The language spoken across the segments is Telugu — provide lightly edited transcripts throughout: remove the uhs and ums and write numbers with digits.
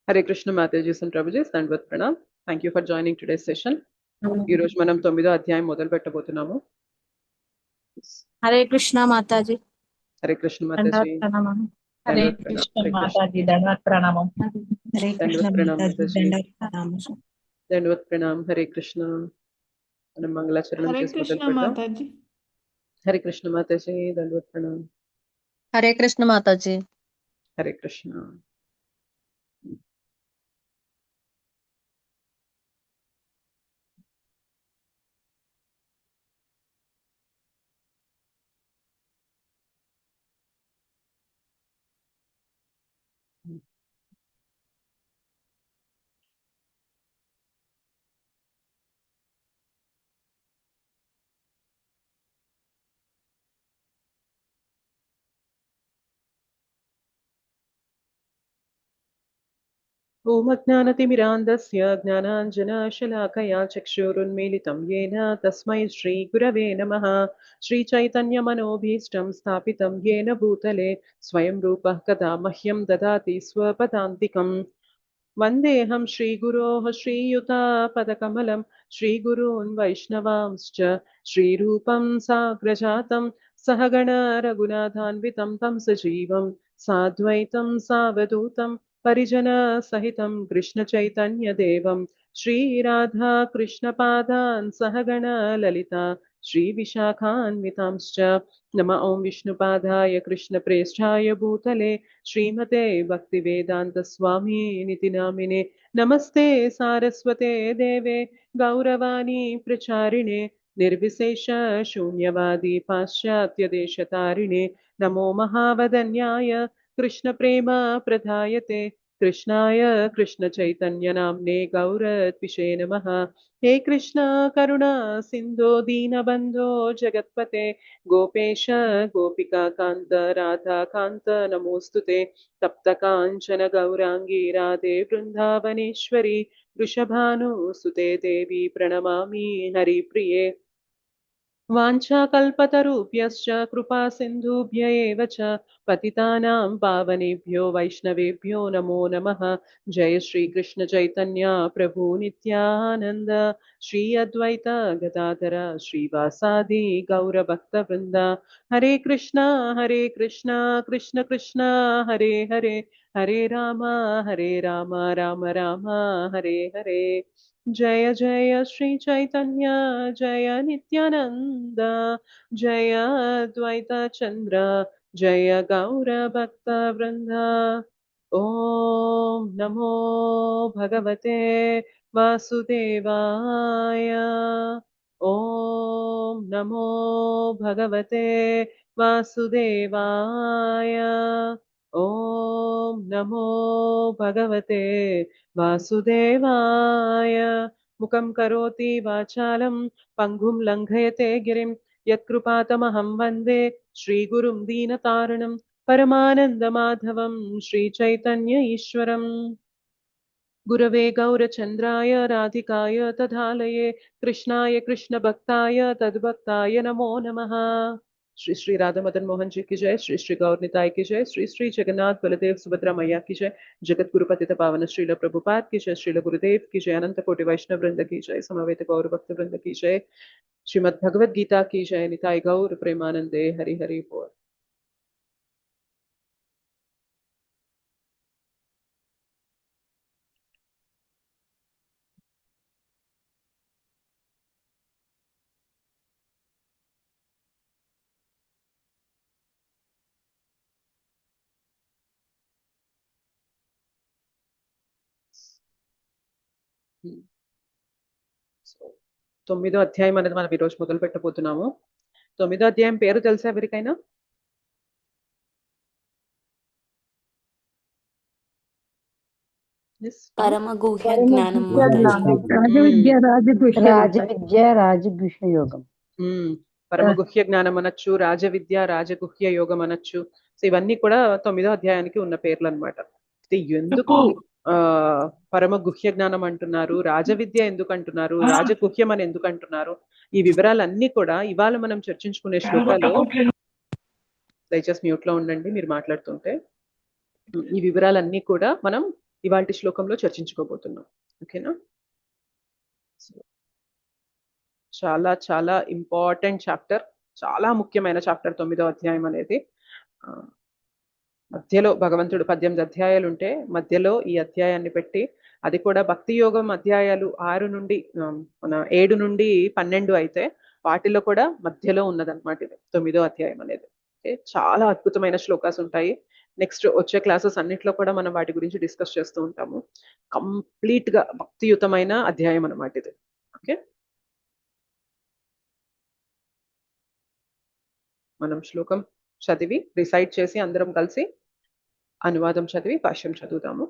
Hare Krishna Mataji's and Prabhuji's and with Pranam. Thank you for joining today's session. ఈ రోజు మనం 9వ అధ్యాయం మొదలు పెట్టబోతున్నాము. హరే కృష్ణ మాతాజీ. హరే కృష్ణ మాతాజీ. దండవత్ ప్రణామం. హరే కృష్ణ మాతాజీ. దండవత్ ప్రణామం. హరే కృష్ణ మాతాజీ. దండవత్ ప్రణామం. హరే కృష్ణ. మనం మంగళాచరణం చేసి మొదలు పెడదాం. హరే కృష్ణ మాతాజీ. దండవత్ ప్రణామం. హరే కృష్ణ మాతాజీ. హరే కృష్ణ. ఓం అజ్ఞానతిమిరాంధస్య జ్ఞానాంజనశలాకయా చక్షురున్మీలితం येन తస్మై శ్రీగురవే నమః. శ్రీచైతన్యమనోభీష్టం స్థాపితం येन భూతలే స్వయం రూపః కదా మహ్యం దదాతి స్వపదాంతికం. వందేహం శ్రీగురోః శ్రీయుతాపదకమలం శ్రీగురూన్ వైష్ణవాంశ్చ శ్రీరూపం సాగ్రజాతం సహగణ రఘునాథాన్వితం తం సజీవం సాద్వైతం సావధూతం పరిజన సహితం కృష్ణ చైతన్య దేవం శ్రీరాధా కృష్ణ పాదాన్ సహగణ లలిత శ్రీ విశాఖాన్వితాంశ్చ. నమ ఓం విష్ణుపాదాయ కృష్ణ ప్రేష్ఠాయ భూతలే శ్రీమతే భక్తి వేదాంత స్వామి నితి నామినే. నమస్తే సారస్వతే దేవే గౌరవాణి ప్రచారిణే నిర్విశేష శూన్యవాది పాశ్చాత్య దేశతారిణే. నమో మహావదన్యాయ కృష్ణ ప్రేమ ప్రదాయతే కృష్ణాయ కృష్ణ చైతన్య నామ్నే గౌరత్విషే నమః. హే కృష్ణ కరుణా సింధో దీనబంధో జగత్పతే గోపేశ గోపికా కాంత రాధా కాంత నమోస్తుతే. తప్త కాంచన గౌరాంగీ రాధే బృందావనేశ్వరి వృషభానుసుతే దేవి ప్రణమామి హరిప్రియే. వాంఛాకల్పతరుభ్యశ్చ కృపా సింధుభ్య ఏవ చ పతితానాం పావనేభ్యో వైష్ణవేభ్యో నమో నమః. జయ శ్రీ కృష్ణ చైతన్య ప్రభు నిత్యానంద శ్రీ అద్వైత గదాధర శ్రీవాసాది గౌరభక్త వృంద. హరే కృష్ణ కృష్ణ కృష్ణ హరే హరే హరే రామ రామ రామ హరే హరే. జయ జయ శ్రీ చైతన్య జయ నిత్యానంద జయ అద్వైత చంద్ర జయ గౌర భక్త వృంద. ఓం నమో భగవతే వాసుదేవాయ. ఓం నమో భగవతే వాసుదేవాయ. ఓం నమో భగవతే వాసుదేవాయ. ముఖం కరోతి వాచాలం పంగుం లంఘయతే గిరిం యత్కృపాతమహం వందే శ్రీగురుం దీనతారణం పరమానందమాధవం శ్రీచైతన్య ఈశ్వరం. గురవే గౌరచంద్రాయ రాధికాయ తదాలయే కృష్ణాయ కృష్ణ భక్తాయ తద్భక్తాయ నమో నమః. श्री श्री राधा मदन मोहन जी की जय. श्री श्री गौर निताय की जय. श्री श्री जगन्नाथ बलदेव सुभद्रा मैया की जय. जगत गुरु पतित पावन श्रील प्रभुपाद की जय. श्रील गुरुदेव की जय. अनंत कोटि वैष्णव वृंद की जय. समवेत गौर भक्त वृंद की जय. श्रीमद् भगवद गीता की जय. निताय गौर प्रेमानंदे हरि हरि बोल. తొమ్మిదో అధ్యాయం అనేది మనం ఈరోజు మొదలు పెట్టబోతున్నాము. 9వ అధ్యాయం పేరు తెలుసా ఎవరికైనా? పరమ గుహ్య జ్ఞానం. రాజగుహ్య యోగం. పరమ గుహ్య జ్ఞానం అనొచ్చు, రాజవిద్య రాజగుహ్య యోగం అనొచ్చు. సో ఇవన్నీ కూడా 9వ అధ్యాయానికి ఉన్న పేర్లు అనమాట. ఎందుకు పరమ గుహ్య జ్ఞానం అంటున్నారు, రాజవిద్య ఎందుకు అంటున్నారు, రాజగుహ్యం అని ఎందుకు అంటున్నారు, ఈ వివరాలన్నీ కూడా ఇవాళ మనం చర్చించుకునే శ్లోకాలు. దయచేసి మ్యూట్ లో ఉండండి మీరు మాట్లాడుతుంటే. ఈ వివరాలన్నీ కూడా మనం ఇవాల్టి శ్లోకంలో చర్చించుకోబోతున్నాం. ఓకేనా? చాలా చాలా ఇంపార్టెంట్ చాప్టర్, చాలా ముఖ్యమైన చాప్టర్ 9వ అధ్యాయం అనేది. మధ్యలో భగవంతుడు 18 అధ్యాయాలు ఉంటే మధ్యలో ఈ అధ్యాయాన్ని పెట్టి, అది కూడా భక్తి యోగం అధ్యాయాలు 6 నుండి 7 నుండి 12 అయితే వాటిలో కూడా మధ్యలో ఉన్నదన్నమాట ఇది 9వ అధ్యాయం అనేది. చాలా అద్భుతమైన శ్లోకాస్ ఉంటాయి. నెక్స్ట్ వచ్చే క్లాసెస్ అన్నిట్లో కూడా మనం వాటి గురించి డిస్కస్ చేస్తూ ఉంటాము. కంప్లీట్ గా భక్తియుతమైన అధ్యాయం అన్నమాట ఇది. ఓకే, మనం శ్లోకం చదివి రిసైట్ చేసి అందరం కలిసి అనువాదం చదివి భాష్యం చదువుతాము.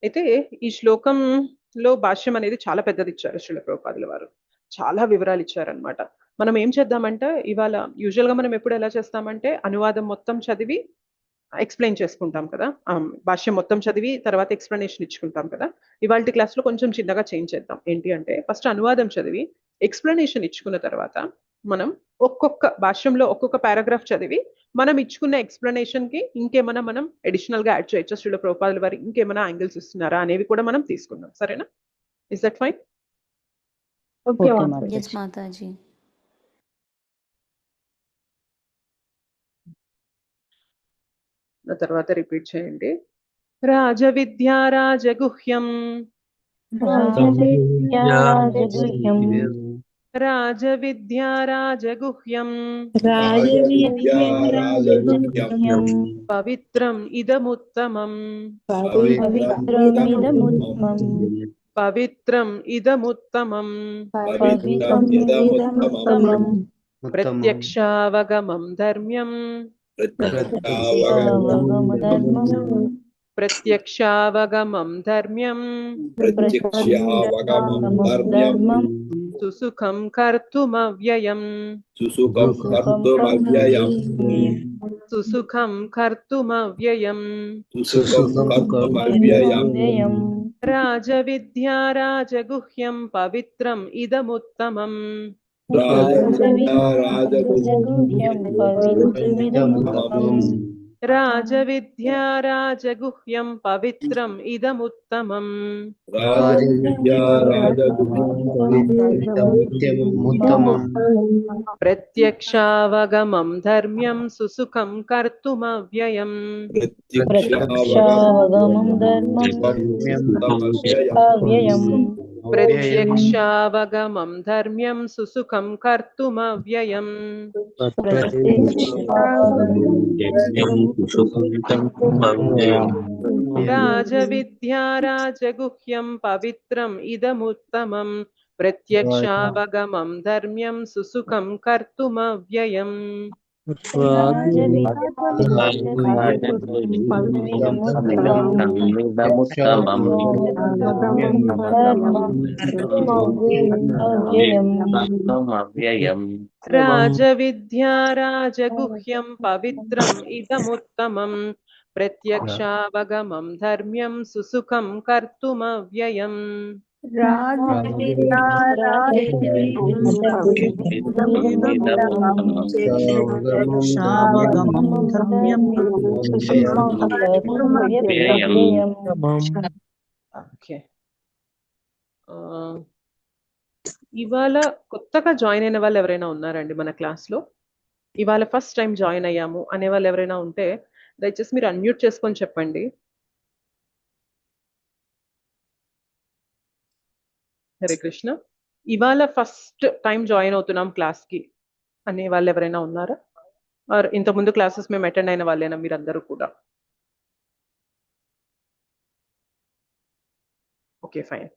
అయితే ఈ శ్లోకంలో భాష్యం అనేది చాలా పెద్దది ఇచ్చారు శ్రీల ప్రభుపాదుల వారు. చాలా వివరాలు ఇచ్చారనమాట. మనం ఏం చేద్దామంటే ఇవాళ యూజువల్ గా మనం ఎప్పుడు ఎలా చేస్తామంటే అనువాదం మొత్తం చదివి ఎక్స్ప్లెయిన్ చేసుకుంటాం కదా, భాష్యం మొత్తం చదివి తర్వాత ఎక్స్ప్లెనేషన్ ఇచ్చుకుంటాం కదా. ఇవాళ క్లాస్ లో కొంచెం చిన్నగా చేంజ్ చేద్దాం. ఏంటి అంటే ఫస్ట్ అనువాదం చదివి ఎక్స్ప్లెనేషన్ ఇచ్చుకున్న తర్వాత మనం ఒక్కొక్క భాష్యంలో ఒక్కొక్క పారాగ్రాఫ్ చదివి మనం ఇచ్చుకున్న ఎక్స్ప్లెనేషన్ కి ఇంకేమైనా మనం అడిషనల్ గా యాడ్ చేయొచ్చు, శ్రీల ప్రభుపాదుల వారు ఇంకేమైనా యాంగిల్స్ ఇస్తున్నారా అనేవి కూడా మనం తీసుకుందాం. సరేనా? Is that fine? Yes, Mataji. తర్వాత రిపీట్ చేయండి. రాజ విద్యా రాజగుహ్యం రాజ విద్యా రాజగుహ్యం పవిత్రం ఇదముత్తమం పవిత్రం ఇదముత్తమం ప్రత్యక్షావగమం ధర్మ్యం ప్రత్యక్షావగమం ధర్మ్యం సుసుఖం కర్తుమవ్యయం సుసుఖం కర్తుమవ్యయం రాజవిద్యా రాజగుహ్యం పవిత్రం ఇదముత్తమం రాజవిద్యా రాజగుహ్యం పవిత్రం ఇదముత్తమం ప్రత్యక్షావగమం ధర్మ్యం సుసుఖం కర్తుమవ్యయం ప్రత్యక్షావగమం ధర్మ్యం సుసుఖం కర్తుమవ్యయం రాజవిద్యా రాజగుహ్యం పవిత్రం ఇదముత్తమం ప్రత్యక్షావగమం ధర్మ్యం సుసుఖం కర్తుమవ్యయం రాజవిద్యా రాజగుహ్యం పవిత్రం ఇదముత్తమం ప్రత్యక్షావగమం ధర్మ్యం సుసుఖం కర్తుమవ్యయం ఇవాళ కొత్తగా జాయిన్ అయిన వాళ్ళు ఎవరైనా ఉన్నారండి మన క్లాస్ లో? ఇవాళ ఫస్ట్ టైం జాయిన్ అయ్యాము అనే వాళ్ళు ఎవరైనా ఉంటే దయచేసి మీరు అన్మ్యూట్ చేసుకొని చెప్పండి. హరే కృష్ణ. ఇవాళ ఫస్ట్ టైం జాయిన్ అవుతున్నాం క్లాస్ కి అనే వాళ్ళు ఎవరైనా ఉన్నారా? ఆర్ ఇంత ముందు క్లాసెస్ మేము అటెండ్ అయిన వాళ్ళేనా మీరందరూ కూడా? Okay, fine.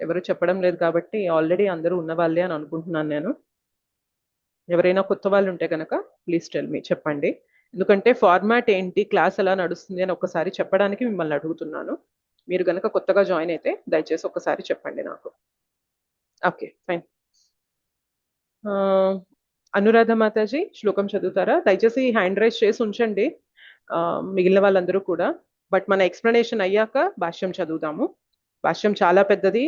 ఎవరు చెప్పడం లేదు కాబట్టి ఆల్రెడీ అందరూ ఉన్న వాళ్ళే అని అనుకుంటున్నాను నేను. ఎవరైనా కొత్త వాళ్ళు ఉంటే కనుక ప్లీజ్ టెల్ మీ, చెప్పండి. ఎందుకంటే ఫార్మాట్ ఏంటి, క్లాస్ ఎలా నడుస్తుంది అని ఒకసారి చెప్పడానికి మిమ్మల్ని అడుగుతున్నాను. మీరు కనుక కొత్తగా జాయిన్ అయితే దయచేసి ఒకసారి చెప్పండి నాకు. Okay, fine. అనురాధ మాతాజీ శ్లోకం చదువుతారా? దయచేసి హ్యాండ్ రైజ్ చేసి ఉంచండి మిగిలిన వాళ్ళందరూ కూడా. బట్ మన ఎక్స్ప్లెనేషన్ అయ్యాక భాష్యం చదువుతాము. భాష్యం చాలా పెద్దది,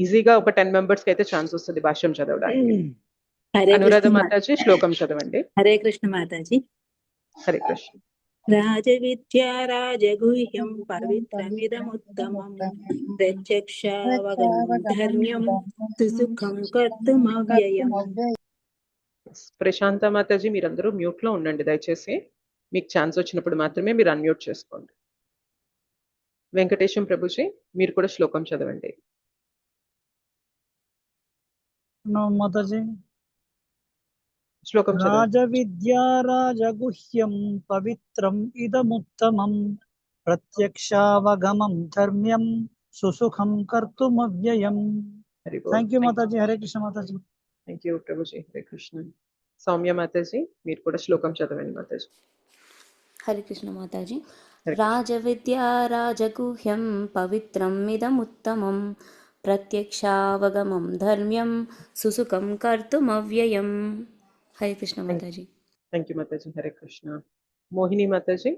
ఈజీగా ఒక 10 మెంబర్స్కి అయితే ఛాన్స్ వస్తుంది భాష్యం చదవడానికి. అనురాధ మాతాజీ శ్లోకం చదవండి. హరే కృష్ణ మాతాజీ. హరే కృష్ణ. రాజవిద్యా రాజగుహ్యం పవిత్రమిదముత్తమం ప్రత్యక్షావగమం ధర్మ్యం సుసుఖం కర్తుమవ్యయం. ప్రశాంత మాతాజీ మీరందరూ మ్యూట్ లో ఉండండి దయచేసి. మీకు ఛాన్స్ వచ్చినప్పుడు మాత్రమే మీరు అన్మ్యూట్ చేసుకోండి. వెంకటేశం ప్రభుజీ మీరు కూడా శ్లోకం చదవండి. మాతాజీ. శ్లోకం చదవండి. రాజవిద్యా రాజగుహ్యం పవిత్రం ఇదముత్తమం ప్రత్యక్షావగమం ధర్మ్యం సుసుఖం కర్తుమవ్యయం. థ్యాంక్ యూ మాతాజీ. హరే కృష్ణ మాతాజీ. థ్యాంక్ యూ ప్రభుజీ. హరే కృష్ణ. సౌమ్య మాతాజీ మీరు కూడా శ్లోకం చదవండి మాతాజీ. హరే కృష్ణ మాతాజీ. హరే రాజవిద్యా రాజగుహ్యం పవిత్రం ఇదముత్తమం ప్రత్యక్షావగమం ధర్మ్యం సుసుఖం కర్తుమవ్యయం. హరే కృష్ణ మాతాజీ. థ్యాంక్ యూ మాతాజీ. హరే కృష్ణ. మోహిని మాతాజీ.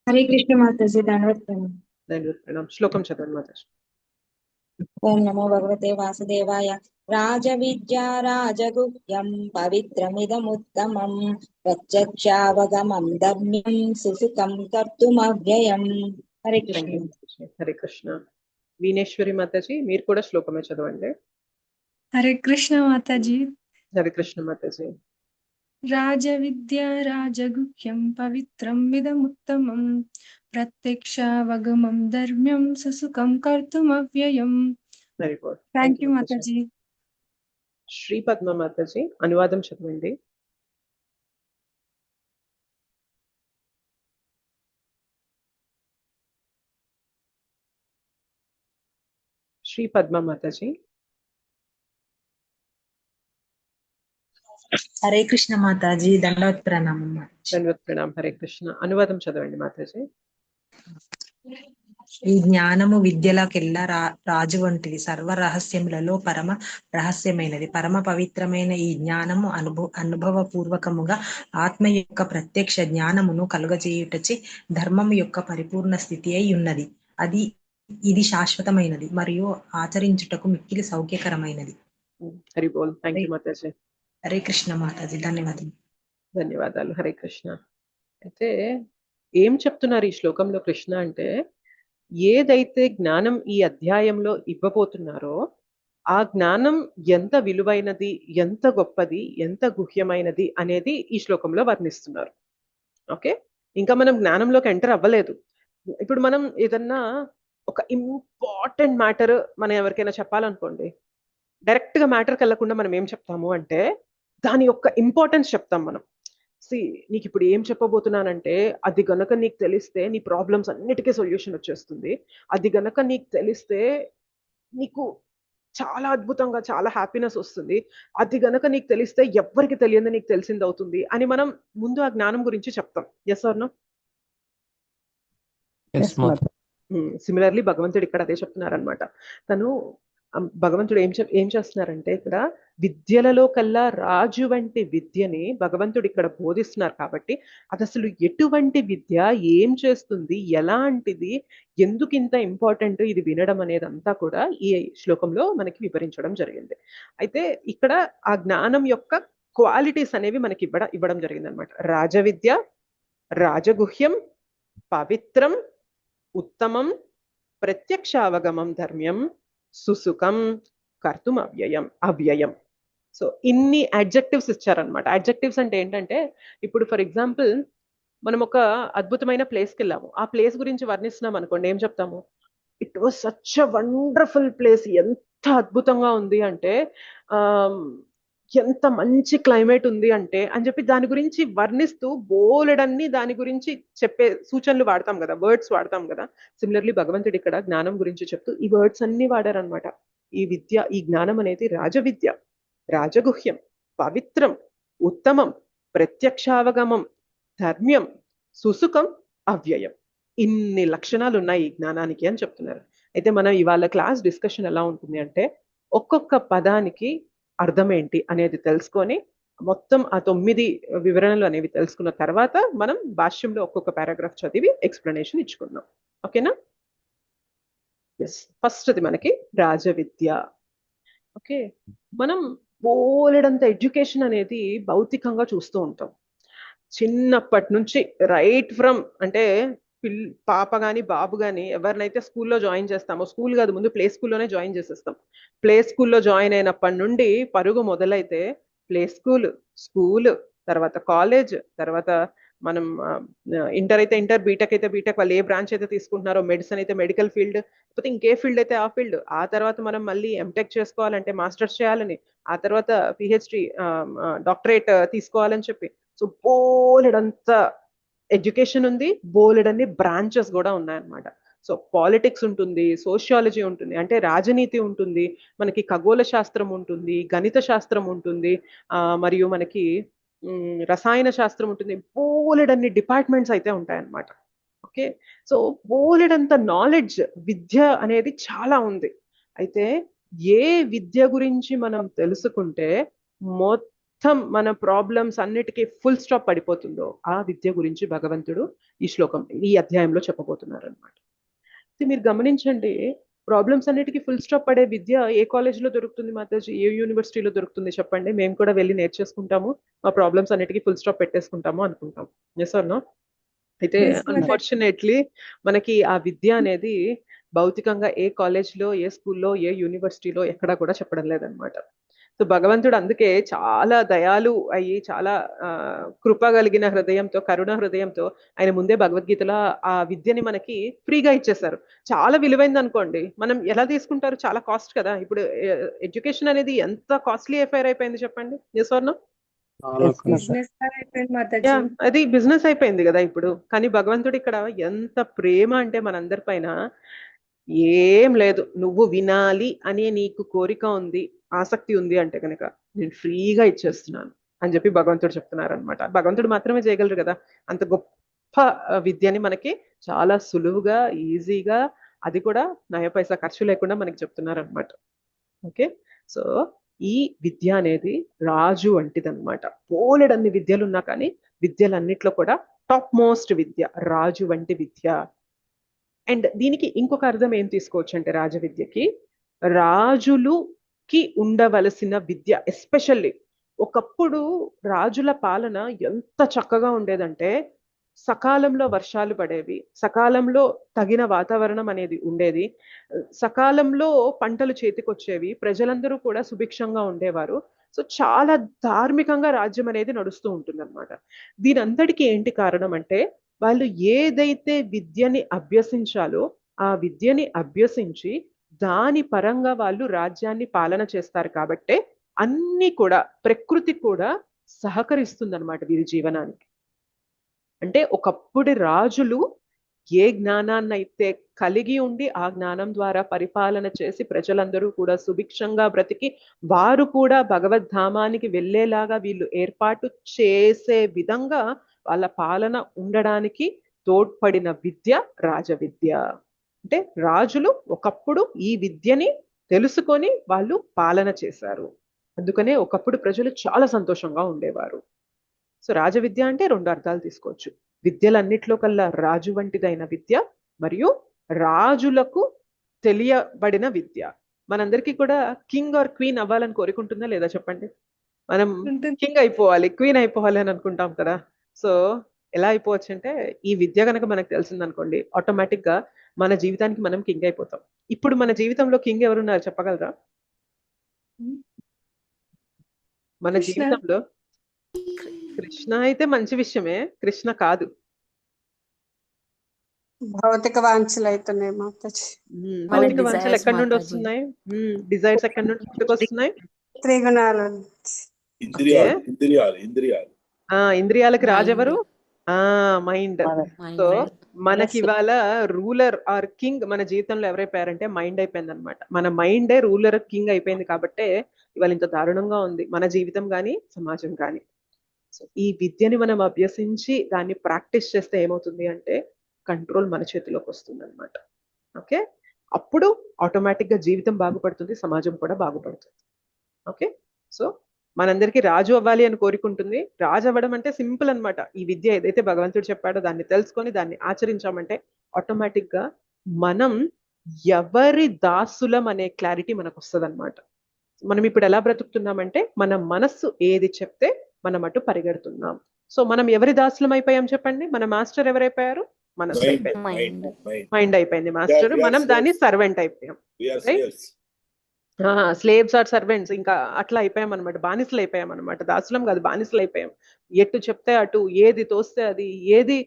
హరే కృష్ణ మాతాజీ. ధన్యవాదాలు. ధన్యవాదాలు ప్రణామ్. శ్లోకం చదవండి మాతాజీ. ఓం నమో భగవతే వాసుదేవాయ. రాజవిద్యా రాజగుహ్యం పవిత్రమిదముత్తమం ప్రత్యక్షావగమం ధర్మ్యం సుసుఖం కర్తుమవ్యయం. Hare thank you Krishna. మాతాజీ. హరే కృష్ణ. వీణేశ్వరి మాతాజీ మీరు కూడా శ్లోకమే చదవండి. హరే కృష్ణ మాతాజీ. హరే కృష్ణ మాతాజీ. రాజవిద్యా రాజగుహ్యం పవిత్రం ఇదముత్తమం ప్రత్యక్షావగమం ధర్మ్యం సుసుఖం కర్తుమవ్యయం. Very good. థ్యాంక్ యూ మాతాజీ. శ్రీ పద్మ మాతాజీ అనువాదం చదవండి. శ్రీ పద్మ మాతాజీ. హరే కృష్ణ మాతాజీ. దండవత్ ప్రణామం. ధన్యవాద ప్రణామ్. హరే కృష్ణ. అనువాదం చదవండి మాతాజీ. ఈ జ్ఞానము విద్యలకెల్లా రాజు వంటిది, సర్వ రహస్యములలో పరమ రహస్యమైనది. పరమ పవిత్రమైన ఈ జ్ఞానము అనుభవపూర్వకముగా ఆత్మ యొక్క ప్రత్యక్ష జ్ఞానమును కలుగజేయుటచే ధర్మము యొక్క పరిపూర్ణ స్థితి అయి ఉన్నది. ఇది శాశ్వతమైనది మరియు ఆచరించుటకు మిక్కిలి సౌఖ్యకరమైనది. హరి బోల్. థ్యాంక్ యూ మాతాజీ. హరే కృష్ణ మాతాజీ. ధన్యవాదాలు. ధన్యవాదాలు. హరే కృష్ణ. అయితే ఏం చెప్తున్నారు ఈ శ్లోకంలో కృష్ణ అంటే, ఏదైతే జ్ఞానం ఈ అధ్యాయంలో ఇవ్వబోతున్నారో ఆ జ్ఞానం ఎంత విలువైనది, ఎంత గొప్పది, ఎంత గుహ్యమైనది అనేది ఈ శ్లోకంలో వర్ణిస్తున్నారు. ఓకే, ఇంకా మనం జ్ఞానంలోకి ఎంటర్ అవ్వలేదు. ఇప్పుడు మనం ఏదన్నా ఒక ఇంపార్టెంట్ మ్యాటర్ మనం ఎవరికైనా చెప్పాలనుకోండి, డైరెక్ట్ గా మ్యాటర్కి వెళ్లకుండా మనం ఏం చెప్తాము అంటే దాని యొక్క ఇంపార్టెన్స్ చెప్తాం మనం. నీకు ఇప్పుడు ఏం చెప్పబోతున్నానంటే అది గనక నీకు తెలిస్తే నీ ప్రాబ్లమ్స్ అన్నిటికీ సొల్యూషన్ వచ్చేస్తుంది, అది గనక నీకు తెలిస్తే నీకు చాలా అద్భుతంగా చాలా హ్యాపీనెస్ వస్తుంది, అది గనక నీకు తెలిస్తే ఎవ్వరికి తెలియదు నీకు తెలిసింది అవుతుంది అని మనం ముందు ఆ జ్ఞానం గురించి చెప్తాం. Yes or no? సిమిలర్లీ భగవంతుడు ఇక్కడ అదే చెప్తున్నారనమాట. భగవంతుడు ఏం చేస్తున్నారంటే ఇక్కడ విద్యలలో కల్లా రాజు వంటి విద్యని భగవంతుడు ఇక్కడ బోధిస్తున్నారు. కాబట్టి అది అసలు ఎటువంటి విద్య, ఏం చేస్తుంది, ఎలాంటిది, ఎందుకు ఇంత ఇంపార్టెంట్ ఇది వినడం అనేది అంతా కూడా ఈ శ్లోకంలో మనకి వివరించడం జరిగింది. అయితే ఇక్కడ ఆ జ్ఞానం యొక్క క్వాలిటీస్ అనేవి మనకి ఇవ్వడం జరిగింది అనమాట. రాజవిద్య, రాజగుహ్యం, పవిత్రం, ఉత్తమం, ప్రత్యక్షావగమం ధర్మ్యం, సుసుఖం, కర్తుం అవ్యయం. సో ఇన్ని అడ్జెక్టివ్స్ ఇచ్చారనమాట. అడ్జెక్టివ్స్ అంటే ఏంటంటే, ఇప్పుడు ఫర్ ఎగ్జాంపుల్ మనం ఒక అద్భుతమైన ప్లేస్కి వెళ్ళాము, ఆ ప్లేస్ గురించి వర్ణిస్తున్నాం అనుకోండి, ఏం చెప్తాము? It was such a wonderful place, ఎంత అద్భుతంగా ఉంది అంటే, ఎంత మంచి క్లైమేట్ ఉంది అంటే అని చెప్పి దాని గురించి వర్ణిస్తూ బోలెడన్ని దాని గురించి చెప్పే సూచనలు వాడతాం కదా, వర్డ్స్ వాడతాం కదా. సిమిలర్లీ భగవంతుడు ఇక్కడ జ్ఞానం గురించి చెప్తూ ఈ వర్డ్స్ అన్ని వాడారనమాట. ఈ విద్య, ఈ జ్ఞానం అనేది రాజవిద్య, రాజగుహ్యం, పవిత్రం, ఉత్తమం, ప్రత్యక్షావగమం, ధర్మ్యం, సుసుఖం, అవ్యయం. ఇన్ని లక్షణాలు ఉన్నాయి ఈ జ్ఞానానికి అని చెప్తున్నారు. అయితే మనం ఇవాళ క్లాస్ డిస్కషన్ ఎలా ఉంటుంది అంటే, ఒక్కొక్క పదానికి అర్థం ఏంటి అనేది తెలుసుకొని మొత్తం ఆ 9 వివరణలు అనేవి తెలుసుకున్న తర్వాత మనం భాష్యంలో ఒక్కొక్క పారాగ్రాఫ్ చదివి ఎక్స్ప్లెనేషన్ ఇచ్చుకుందాం. ఓకేనా? ఎస్, ఫస్ట్ది మనకి రాజవిద్య. ఓకే, మనం బోలెడంత ఎడ్యుకేషన్ అనేది భౌతికంగా చూస్తూ ఉంటాం. చిన్నప్పటి నుంచి రైట్ ఫ్రమ్ అంటే పాప గాని బాబు గాని ఎవరినైతే స్కూల్లో జాయిన్ చేస్తామో, స్కూల్ కాదు ముందు ప్లే స్కూల్లోనే జాయిన్ చేసేస్తాం. ప్లే స్కూల్లో జాయిన్ అయినప్పటి నుండి పరుగు మొదలైతే ప్లే స్కూల్ తర్వాత కాలేజ్, తర్వాత మనం ఇంటర్ అయితే ఇంటర్, బీటెక్ అయితే బీటెక్, వాళ్ళు ఏ బ్రాంచ్ అయితే తీసుకుంటున్నారో, మెడిసిన్ అయితే మెడికల్ ఫీల్డ్, లేకపోతే ఇంకే ఫీల్డ్ అయితే ఆ ఫీల్డ్. ఆ తర్వాత మనం మళ్ళీ ఎంటెక్ చేసుకోవాలంటే మాస్టర్స్ చేయాలని, ఆ తర్వాత పిహెచ్డి డాక్టరేట్ తీసుకోవాలని చెప్పి. సో బోలెడంత ఎడ్యుకేషన్ ఉంది, బోలెడన్ని బ్రాంచెస్ కూడా ఉన్నాయన్నమాట. సో పాలిటిక్స్ ఉంటుంది, సోషియాలజీ ఉంటుంది, అంటే రాజనీతి ఉంటుంది, మనకి ఖగోళ శాస్త్రం ఉంటుంది, గణిత శాస్త్రం ఉంటుంది, మరియు మనకి రసాయన శాస్త్రం ఉంటుంది, బోలెడన్ని డిపార్ట్మెంట్స్ అయితే ఉంటాయన్నమాట. ఓకే, సో బోలెడంత నాలెడ్జ్, విద్య అనేది చాలా ఉంది. అయితే ఏ విద్య గురించి మనం తెలుసుకుంటే మొత్తం మన ప్రాబ్లమ్స్ అన్నిటికీ ఫుల్ స్టాప్ పడిపోతుందో ఆ విద్య గురించి భగవంతుడు ఈ అధ్యాయంలో చెప్పబోతున్నారు అనమాట. మీరు గమనించండి, ప్రాబ్లమ్స్ అన్నిటికీ ఫుల్ స్టాప్ పడే విద్య ఏ కాలేజీలో దొరుకుతుంది మాతాజీ, ఏ యూనివర్సిటీలో దొరుకుతుంది చెప్పండి? మేము కూడా వెళ్ళి నేర్చేసుకుంటాము, మా ప్రాబ్లమ్స్ అన్నిటికీ ఫుల్ స్టాప్ పెట్టేసుకుంటాము అనుకుంటాం. Yes or no? అయితే అన్ఫార్చునేట్లీ మనకి ఆ విద్య అనేది భౌతికంగా ఏ కాలేజ్లో, ఏ స్కూల్లో, ఏ యూనివర్సిటీలో ఎక్కడా కూడా చెప్పడం లేదనమాట. సో భగవంతుడు అందుకే చాలా దయాలు అయ్యి, చాలా కృప కలిగిన హృదయంతో, కరుణ హృదయంతో ఆయన ముందే భగవద్గీతలో ఆ విద్యని మనకి ఫ్రీగా ఇచ్చేశారు. చాలా విలువైంది అనుకోండి, మనం ఎలా తీసుకుంటారు? చాలా కాస్ట్ కదా. ఇప్పుడు ఎడ్యుకేషన్ అనేది ఎంత కాస్ట్లీ ఎఫైర్ అయిపోయింది చెప్పండి. Yes or no? అది బిజినెస్ అయిపోయింది కదా ఇప్పుడు. కానీ భగవంతుడు ఇక్కడ ఎంత ప్రేమ అంటే మనందరి పైన, ఏం లేదు, నువ్వు వినాలి అనే నీకు కోరిక ఉంది, ఆసక్తి ఉంది అంటే కనుక నేను ఫ్రీగా ఇచ్చేస్తున్నాను అని చెప్పి భగవంతుడు చెప్తున్నారు అనమాట. భగవంతుడు మాత్రమే చేయగలరు కదా అంత గొప్ప విద్యని మనకి చాలా సులువుగా, ఈజీగా, అది కూడా నయ పైసా ఖర్చు లేకుండా మనకి చెప్తున్నారు అనమాట. ఓకే, సో ఈ విద్య అనేది రాజు వంటిదన్నమాట. పోలెడన్ని విద్యలు ఉన్నా కానీ విద్యలన్నిట్లో కూడా టాప్ మోస్ట్ విద్య రాజు వంటి విద్య. అండ్ దీనికి ఇంకొక అర్థం ఏం తీసుకోవచ్చు అంటే, రాజవిద్యకి రాజులుకి ఉండవలసిన విద్య. ఎస్పెషల్లీ ఒకప్పుడు రాజుల పాలన ఎంత చక్కగా ఉండేదంటే, సకాలంలో వర్షాలు పడేవి, సకాలంలో తగిన వాతావరణం అనేది ఉండేది, సకాలంలో పంటలు చేతికొచ్చేవి, ప్రజలందరూ కూడా సుభిక్షంగా ఉండేవారు. సో చాలా ధార్మికంగా రాజ్యం అనేది నడుస్తూ ఉంటుంది అనమాట. దీని అంతటికి ఏంటి కారణం అంటే, వాళ్ళు ఏదైతే విద్యని అభ్యసించాలో ఆ విద్యని అభ్యసించి దాని పరంగా వాళ్ళు రాజ్యాన్ని పాలన చేస్తారు కాబట్టే అన్ని కూడా ప్రకృతి కూడా సహకరిస్తుంది అనమాట వీరి జీవనానికి. అంటే ఒకప్పుడు రాజులు ఏ జ్ఞానాన్ని అయితే కలిగి ఉండి ఆ జ్ఞానం ద్వారా పరిపాలన చేసి ప్రజలందరూ కూడా సుభిక్షంగా బ్రతికి వారు కూడా భగవద్ధామానికి వెళ్ళేలాగా వీళ్ళు ఏర్పాటు చేసే విధంగా వాళ్ళ పాలన ఉండడానికి తోడ్పడిన విద్య రాజవిద్య. అంటే రాజులు ఒకప్పుడు ఈ విద్యని తెలుసుకొని వాళ్ళు పాలన చేశారు, అందుకనే ఒకప్పుడు ప్రజలు చాలా సంతోషంగా ఉండేవారు. సో రాజవిద్య అంటే రెండు అర్థాలు తీసుకోవచ్చు. విద్యలన్నిట్లో కల్లా రాజు వంటిదైన విద్య, మరియు రాజులకు తెలియబడిన విద్య. మనందరికీ కూడా కింగ్ ఆర్ క్వీన్ అవ్వాలని కోరుకుంటుందా లేదా చెప్పండి? మనం కింగ్ అయిపోవాలి, క్వీన్ అయిపోవాలి అని అనుకుంటాం కదా. సో ఎలా అయిపోవచ్చు అంటే, ఈ విద్య కనుక మనకు తెలిసింది అనుకోండి, ఆటోమేటిక్ గా మన జీవితానికి మనం కింగ్ అయిపోతాం. ఇప్పుడు మన జీవితంలో కింగ్ ఎవరున్నారు చెప్పగలరా? మన జీవితంలో కృష్ణ అయితే మంచి విషయమే, కృష్ణ కాదు. భౌతిక వాంఛలు అవుతున్నాయి మాతాజీ. భౌతిక వాంఛలు ఎక్కడి నుండి వస్తున్నాయి? డిజైర్స్ ఎక్కడి నుండి వస్తున్నాయి? త్రిగుణాలు. ఇంద్రియాలకు రాజెవరు? మైండ్. సో మనకి ఇవాళ రూలర్ ఆర్ కింగ్ మన జీవితంలో ఎవరైపోయారంటే మైండ్ అయిపోయింది అనమాట. మన మైండే రూలర్, కింగ్ అయిపోయింది కాబట్టే ఇవాళ ఇంత దారుణంగా ఉంది మన జీవితం కానీ సమాజం కానీ. సో ఈ విద్యని మనం అభ్యసించి దాన్ని ప్రాక్టీస్ చేస్తే ఏమవుతుంది అంటే, కంట్రోల్ మన చేతిలోకి వస్తుంది అనమాట. ఓకే, అప్పుడు ఆటోమేటిక్ గా జీవితం బాగుపడుతుంది, సమాజం కూడా బాగుపడుతుంది. ఓకే, సో మనందరికీ రాజు అవ్వాలి అని కోరుకుంటుంది. రాజు అవ్వడం అంటే సింపుల్ అనమాట. ఈ విద్య ఏదైతే భగవంతుడు చెప్పాడో దాన్ని తెలుసుకొని దాన్ని ఆచరించామంటే ఆటోమేటిక్ గా మనం ఎవరి దాసులం అనే క్లారిటీ మనకు వస్తుంది అనమాట. మనం ఇప్పుడు ఎలా బ్రతుకుతున్నామంటే, మన మనస్సు ఏది చెప్తే మనం అటు పరిగెడుతున్నాం. సో మనం ఎవరి దాసులం అయిపోయాం చెప్పండి? మన మాస్టర్ ఎవరైపోయారు? మనసు అయిపోయింది, మైండ్. మైండ్ అయిపోయింది మాస్టర్, మనం దాన్ని సర్వెంట్ అయిపోయాం. స్లేవ్స్ ఆర్ సర్వెంట్స్, ఇంకా అట్లా అయిపోయాం అనమాట, బానిసలు అయిపోయాం అనమాట. దాసులం కాదు, బానిసలు అయిపోయాం. ఎటు చెప్తే అటు, ఏది తోస్తే అది, ఏది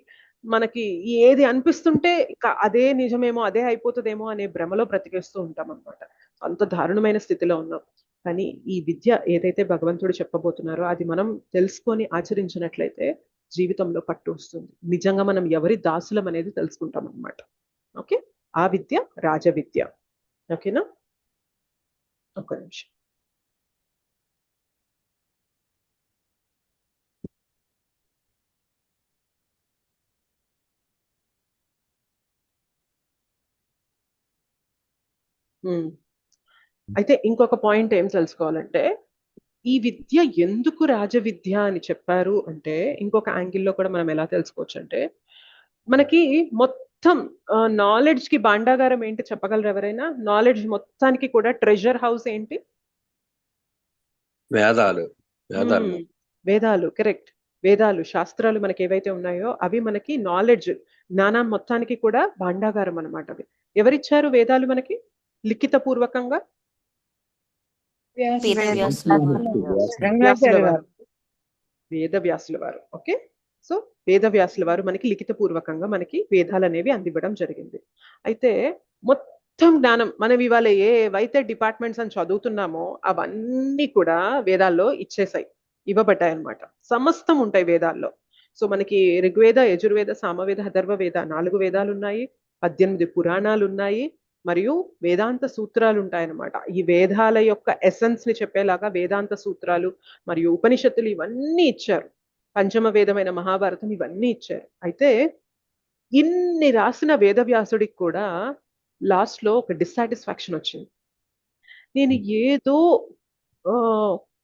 మనకి ఏది అనిపిస్తుంటే ఇంకా అదే నిజమేమో, అదే అయిపోతుందేమో అనే భ్రమలో బ్రతికేస్తూ ఉంటాం అనమాట. అంత దారుణమైన స్థితిలో ఉన్నాం. కానీ ఈ విద్య ఏదైతే భగవంతుడు చెప్పబోతున్నారో అది మనం తెలుసుకొని ఆచరించినట్లయితే జీవితంలో పట్టు వస్తుంది. నిజంగా మనం ఎవరి దాసులం అనేది తెలుసుకుంటాం అనమాట. ఓకే, ఆ విద్య రాజ విద్య. ఓకేనా? ఒక్క నిమిషం. అయితే ఇంకొక పాయింట్ ఏం తెలుసుకోవాలంటే, ఈ విద్య ఎందుకు రాజ విద్య అని చెప్పారు అంటే, ఇంకొక యాంగిల్లో కూడా మనం ఎలా తెలుసుకోవచ్చు అంటే, మనకి మొత్తం నాలెడ్జ్ కి భాండాగారం ఏంటి చెప్పగలరు ఎవరైనా? నాలెడ్జ్ మొత్తానికి కూడా ట్రెజర్ హౌస్ ఏంటి? వేదాలు. వేదాలు, కరెక్ట్. వేదాలు, శాస్త్రాలు మనకి ఏవైతే ఉన్నాయో అవి మనకి నాలెడ్జ్, జ్ఞానం మొత్తానికి కూడా భాండాగారం అనమాట. అవి ఎవరిచ్చారు వేదాలు మనకి లిఖిత పూర్వకంగా? వేదవ్యాసుల వారు. ఓకే, సో వేదవ్యాసుల వారు మనకి లిఖిత పూర్వకంగా మనకి వేదాలు అనేవి అందివ్వడం జరిగింది. అయితే మొత్తం జ్ఞానం మనం ఇవాళ ఏవైతే డిపార్ట్మెంట్స్ అని చదువుతున్నామో అవన్నీ కూడా వేదాల్లో ఇవ్వబడ్డాయి అన్నమాట. సమస్తం ఉంటాయి వేదాల్లో. సో మనకి ఋగ్వేద, యజుర్వేద, సామవేద, అథర్వ వేద 4 వేదాలు ఉన్నాయి, 18 పురాణాలు ఉన్నాయి, మరియు వేదాంత సూత్రాలు ఉంటాయన్నమాట. ఈ వేదాల యొక్క ఎసెన్స్ ని చెప్పేలాగా వేదాంత సూత్రాలు మరియు ఉపనిషత్తులు ఇవన్నీ ఇచ్చారు. పంచమ వేదమైన మహాభారతం ఇవన్నీ ఇచ్చారు. అయితే ఇన్ని రాసిన వేదవ్యాసుడికి కూడా లాస్ట్ లో ఒక డిస్సాటిస్ఫాక్షన్ వచ్చింది. నేను ఏదో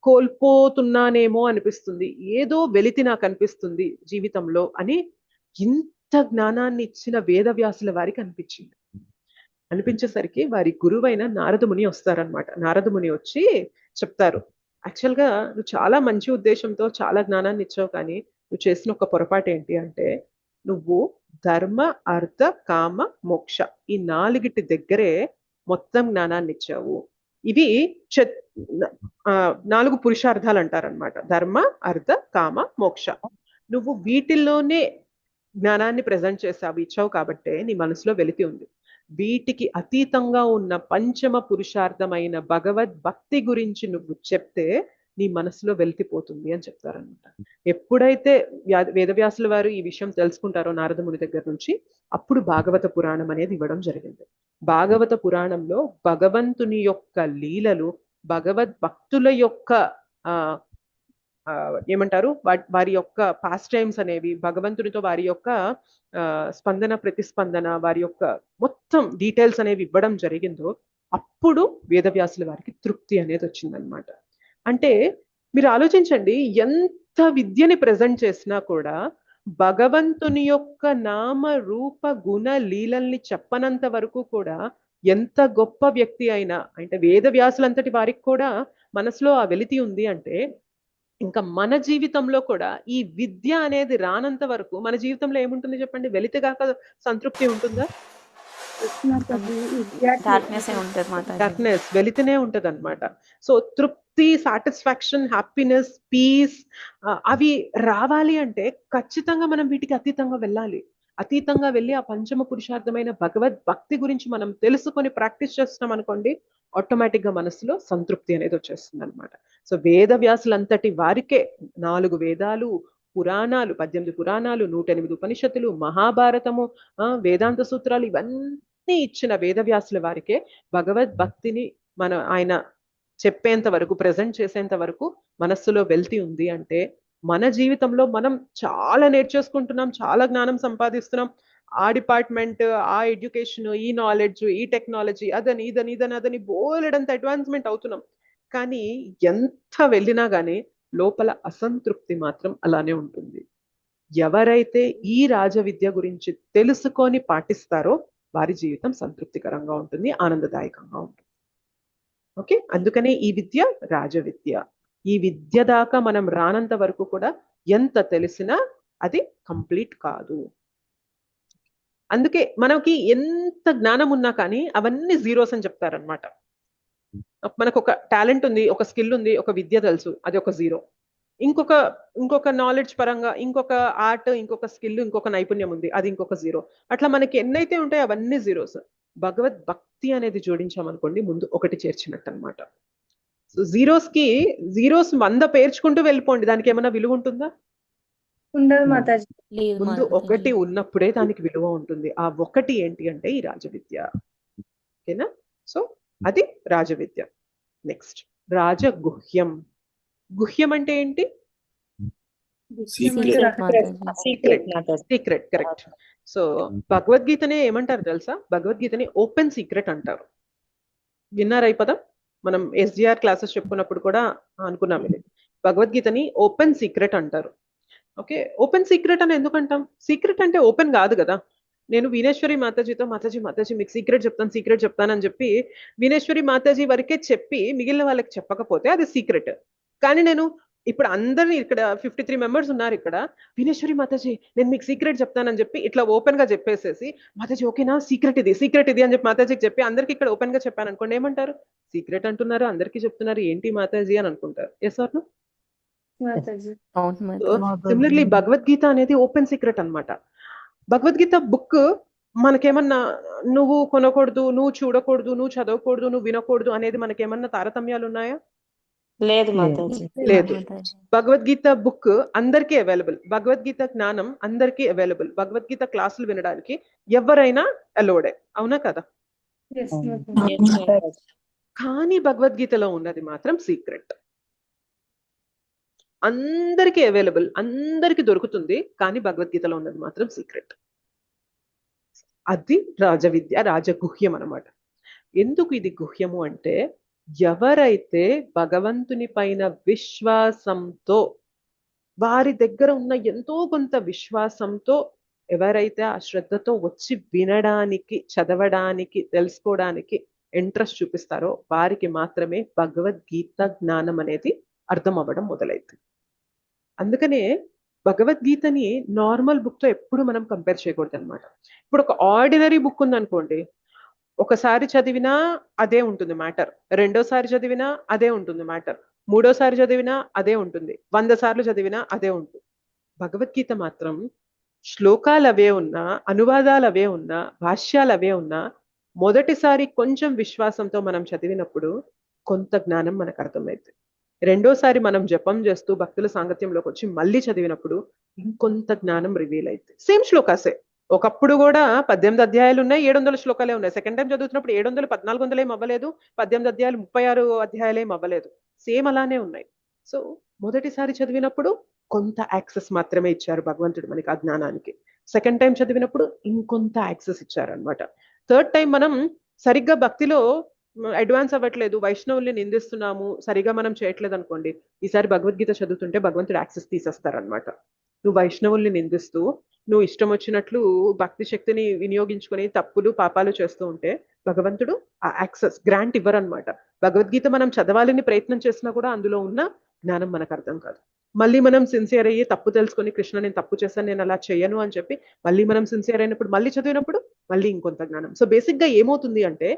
కోల్పోతున్నానేమో అనిపిస్తుంది, ఏదో వెలితి నాకు అనిపిస్తుంది జీవితంలో అని ఇంత జ్ఞానాన్ని ఇచ్చిన వేదవ్యాసుల వారికి అనిపించేసరికి వారి గురువైన నారదముని వస్తారనమాట. నారదముని వచ్చి చెప్తారు, యాక్చువల్గా నువ్వు చాలా మంచి ఉద్దేశంతో చాలా జ్ఞానాన్ని ఇచ్చావు, కానీ నువ్వు చేసిన ఒక పొరపాటు ఏంటి అంటే, నువ్వు ధర్మ, అర్థ, కామ, మోక్ష ఈ 4 దగ్గరే మొత్తం జ్ఞానాన్ని ఇచ్చావు. ఇవి 4 పురుషార్థాలు అంటారనమాట. ధర్మ, అర్థ, కామ, మోక్ష. నువ్వు వీటిల్లోనే జ్ఞానాన్ని ప్రజెంట్ చేసావు, ఇచ్చావు, కాబట్టే నీ మనసులో వెలితి ఉంది. వీటికి అతీతంగా ఉన్న పంచమ పురుషార్థమైన భగవద్ భక్తి గురించి నువ్వు చెప్తే నీ మనసులో వెలితిపోతుంది అని చెప్తారనమాట. ఎప్పుడైతే వేదవ్యాసుల వారు ఈ విషయం తెలుసుకుంటారో నారదముని దగ్గర నుంచి, అప్పుడు భాగవత పురాణం అనేది ఇవ్వడం జరిగింది. భాగవత పురాణంలో భగవంతుని యొక్క లీలలు, భగవద్ భక్తుల యొక్క ఏమంటారు వారి యొక్క పాస్ట్ టైమ్స్ అనేవి, భగవంతునితో వారి యొక్క స్పందన ప్రతిస్పందన, వారి యొక్క మొత్తం డీటెయిల్స్ అనేవి ఇవ్వడం జరిగిందో అప్పుడు వేదవ్యాసుల వారికి తృప్తి అనేది వచ్చిందనమాట. అంటే మీరు ఆలోచించండి, ఎంత విద్యని ప్రజెంట్ చేసినా కూడా భగవంతుని యొక్క నామ రూప గుణ లీలల్ని చెప్పనంత వరకు కూడా ఎంత గొప్ప వ్యక్తి అయినా, అంటే వేదవ్యాసులంతటి వారికి కూడా మనసులో ఆ వెలితి ఉంది అంటే, ఇంకా మన జీవితంలో కూడా ఈ విద్య అనేది రానంత వరకు మన జీవితంలో ఏముంటుంది చెప్పండి? వెలితి కాక సంతృప్తి ఉంటుందా? డార్క్నెస్, వెలితినే ఉంటది అనమాట. సో తృప్తి, సాటిస్ఫాక్షన్, హ్యాపీనెస్, పీస్ అవి రావాలి అంటే ఖచ్చితంగా మనం వీటికి అతీతంగా వెళ్ళాలి. అతీతంగా వెళ్ళి ఆ పంచమ పురుషార్థమైన భగవద్ భక్తి గురించి మనం తెలుసుకొని ప్రాక్టీస్ చేస్తున్నాం అనుకోండి, ఆటోమేటిక్ గా మనసులో సంతృప్తి అనేది వచ్చేస్తుంది అనమాట. సో వేదవ్యాసులంతటి వారికే 4 వేదాలు, పురాణాలు, 18 పురాణాలు, 108 ఉపనిషత్తులు, మహాభారతము, వేదాంత సూత్రాలు ఇవన్నీ ఇచ్చిన వేదవ్యాసుల వారికే భగవద్ భక్తిని ఆయన చెప్పేంత వరకు, ప్రజెంట్ చేసేంత వరకు మనస్సులో వెల్తి ఉంది అంటే, మన జీవితంలో మనం చాలా నేర్చేసుకుంటున్నాం, చాలా జ్ఞానం సంపాదిస్తున్నాం. ఆ డిపార్ట్మెంట్, ఆ ఎడ్యుకేషన్, ఈ నాలెడ్జ్, ఈ టెక్నాలజీ, అదని ఇదని ఇదని అదని బోలెడంత అడ్వాన్స్మెంట్ అవుతున్నాం. కానీ ఎంత వెళ్ళినా కానీ లోపల అసంతృప్తి మాత్రం అలానే ఉంటుంది. ఎవరైతే ఈ రాజ విద్య గురించి తెలుసుకొని పాటిస్తారో వారి జీవితం సంతృప్తికరంగా ఉంటుంది, ఆనందదాయకంగా ఉంటుంది. ఓకే, అందుకనే ఈ విద్య రాజ విద్య. ఈ విద్య దాకా మనం రానంత వరకు కూడా ఎంత తెలిసినా అది కంప్లీట్ కాదు. అందుకే మనకి ఎంత జ్ఞానం ఉన్నా కానీ అవన్నీ జీరోస్ అని చెప్తారనమాట. మనకు ఒక టాలెంట్ ఉంది, ఒక స్కిల్ ఉంది, ఒక విద్య తెలుసు, అది ఒక జీరో. ఇంకొక నాలెడ్జ్ పరంగా ఇంకొక ఆర్ట్, ఇంకొక స్కిల్, ఇంకొక నైపుణ్యం ఉంది, అది ఇంకొక జీరో. అట్లా మనకి ఎన్నైతే ఉంటాయో అవన్నీ జీరోస్. భగవద్ భక్తి అనేది జోడించామనుకోండి, ముందు ఒకటి చేర్చినట్టు అనమాట. సో జీరోస్ 100 పేర్చుకుంటూ వెళ్ళిపోండి, దానికి ఏమైనా విలువ ఉంటుందా? ఉండదు మాతాజీ. ముందు ఒకటి ఉన్నప్పుడే దానికి విలువ ఉంటుంది. ఆ ఒకటి ఏంటి అంటే ఈ రాజవిద్య. ఓకేనా? సో అది రాజవిద్య. నెక్స్ట్ రాజగుహ్యం. గుహ్యం అంటే ఏంటి? సీక్రెట్. కరెక్ట్. సో భగవద్గీతనే ఏమంటారు తెలుసా? భగవద్గీతని ఓపెన్ సీక్రెట్ అంటారు. విన్నారా ఈ పదం? మనం ఎస్డిఆర్ క్లాసెస్ చెప్పుకున్నప్పుడు కూడా అనుకున్నాం ఇది. భగవద్గీతని ఓపెన్ సీక్రెట్ అంటారు. ఓకే, ఓపెన్ సీక్రెట్ అని ఎందుకంటాం? సీక్రెట్ అంటే ఓపెన్ కాదు కదా. నేను వీణేశ్వరి మాతాజీతో మాతాజీ మీకు సీక్రెట్ చెప్తానని చెప్పి వీణేశ్వరి మాతాజీ వరకే చెప్పి మిగిలిన వాళ్ళకి చెప్పకపోతే అది సీక్రెట్. కానీ నేను ఇప్పుడు అందరినీ ఇక్కడ 53 మెంబర్స్ ఉన్నారు ఇక్కడ, వీణేశ్వరి మాతాజీ నేను మీకు సీక్రెట్ చెప్తానని చెప్పి ఇట్లా ఓపెన్ గా చెప్పేసేసి మాతాజీ ఓకేనా సీక్రెట్ ఇది అని చెప్పి మాతాజీకి చెప్పి అందరికి ఇక్కడ ఓపెన్ గా చెప్పాను అనుకోండి, ఏమంటారు? సీక్రెట్ అంటున్నారు, అందరికీ చెప్తున్నారు, ఏంటి మాతాజీ అని అనుకుంటారు. Yes or no? Similarly Bhagavad Gita అనేది ఓపెన్ సీక్రెట్ అన్నమాట. భగవద్గీత బుక్ మనకేమన్నా నువ్వు కొనకూడదు, నువ్వు చూడకూడదు, నువ్వు చదవకూడదు, నువ్వు వినకూడదు అనేది మనకేమన్నా తారతమ్యాలు ఉన్నాయా? లేదు మాతాజీ. లేదు. భగవద్గీత బుక్ అందరికీ అవైలబుల్, భగవద్గీత జ్ఞానం అందరికీ అవైలబుల్, భగవద్గీత క్లాసులు వినడానికి ఎవరైనా అలౌడే, అవునా కదా? కానీ భగవద్గీతలో ఉన్నది మాత్రం సీక్రెట్. అందరికీ అవైలబుల్, అందరికీ దొరుకుతుంది, కానీ భగవద్గీతలో ఉన్నది మాత్రం సీక్రెట్. అది రాజవిద్య, రాజగుహ్యం అన్నమాట. ఎందుకు ఇది గుహ్యము అంటే, ఎవరైతే భగవంతుని పైన విశ్వాసంతో, వారి దగ్గర ఉన్న ఎంతో కొంత విశ్వాసంతో ఎవరైతే ఆ శ్రద్ధతో వచ్చి వినడానికి, చదవడానికి, తెలుసుకోవడానికి ఇంట్రెస్ట్ చూపిస్తారో వారికి మాత్రమే భగవద్గీత జ్ఞానం అనేది అర్థం అవ్వడం మొదలైతుంది. అందుకనే భగవద్గీతని నార్మల్ బుక్ తో ఎప్పుడు మనం కంపేర్ చేయకూడదు అనమాట. ఇప్పుడు ఒక ఆర్డినరీ బుక్ ఉందనుకోండి, ఒకసారి చదివినా అదే ఉంటుంది మ్యాటర్, రెండోసారి చదివినా అదే ఉంటుంది మ్యాటర్, మూడోసారి చదివినా అదే ఉంటుంది, 100 సార్లు చదివినా అదే ఉంటుంది. భగవద్గీత మాత్రం శ్లోకాలు అవే ఉన్నా, అనువాదాలు అవే ఉన్నా, భాష్యాలు అవే ఉన్నా, మొదటిసారి కొంచెం విశ్వాసంతో మనం చదివినప్పుడు కొంత జ్ఞానం మనకు అర్థమైంది. రెండోసారి మనం జపం చేస్తూ భక్తుల సాంగత్యంలోకి వచ్చి మళ్ళీ చదివినప్పుడు ఇంకొంత జ్ఞానం రివీల్ అయితే. సేమ్ శ్లోకాసే, ఒకప్పుడు కూడా 18 అధ్యాయాలు ఉన్నాయి, 700 శ్లోకాలే ఉన్నాయి. సెకండ్ టైం చదువుతున్నప్పుడు 700 1400 ఏం అవ్వలేదు, 18 అధ్యాయాలు 36 అధ్యాయాలు ఏం అవ్వలేదు, సేమ్ అలానే ఉన్నాయి. సో మొదటిసారి చదివినప్పుడు కొంత యాక్సెస్ మాత్రమే ఇచ్చారు భగవంతుడు మనకి ఆ జ్ఞానానికి. సెకండ్ టైం చదివినప్పుడు ఇంకొంత యాక్సెస్ ఇచ్చారు అనమాట. థర్డ్ టైం మనం సరిగ్గా భక్తిలో అడ్వాన్స్ అవ్వట్లేదు, వైష్ణవుల్ని నిందిస్తున్నాము, సరిగా మనం చేయట్లేదు అనుకోండి, ఈసారి భగవద్గీత చదువుతుంటే భగవంతుడు యాక్సెస్ తీసేస్తారనమాట. నువ్వు వైష్ణవుల్ని నిందిస్తూ, నువ్వు ఇష్టం వచ్చినట్లు భక్తి శక్తిని వినియోగించుకొని తప్పులు పాపాలు చేస్తూ ఉంటే భగవంతుడు ఆ యాక్సెస్ గ్రాంట్ ఇవ్వరనమాట. భగవద్గీత మనం చదవాలని ప్రయత్నం చేసినా కూడా అందులో ఉన్న జ్ఞానం మనకు అర్థం కాదు. మళ్ళీ మనం సిన్సియర్ అయ్యి తప్పు తెలుసుకొని, కృష్ణ నేను తప్పు చేశాను, నేను అలా చేయను అని చెప్పి మళ్ళీ మనం సిన్సియర్ అయినప్పుడు మళ్ళీ చదివినప్పుడు మళ్ళీ ఇంకొంత జ్ఞానం. సో బేసిక్ గా ఏమవుతుంది అంటే,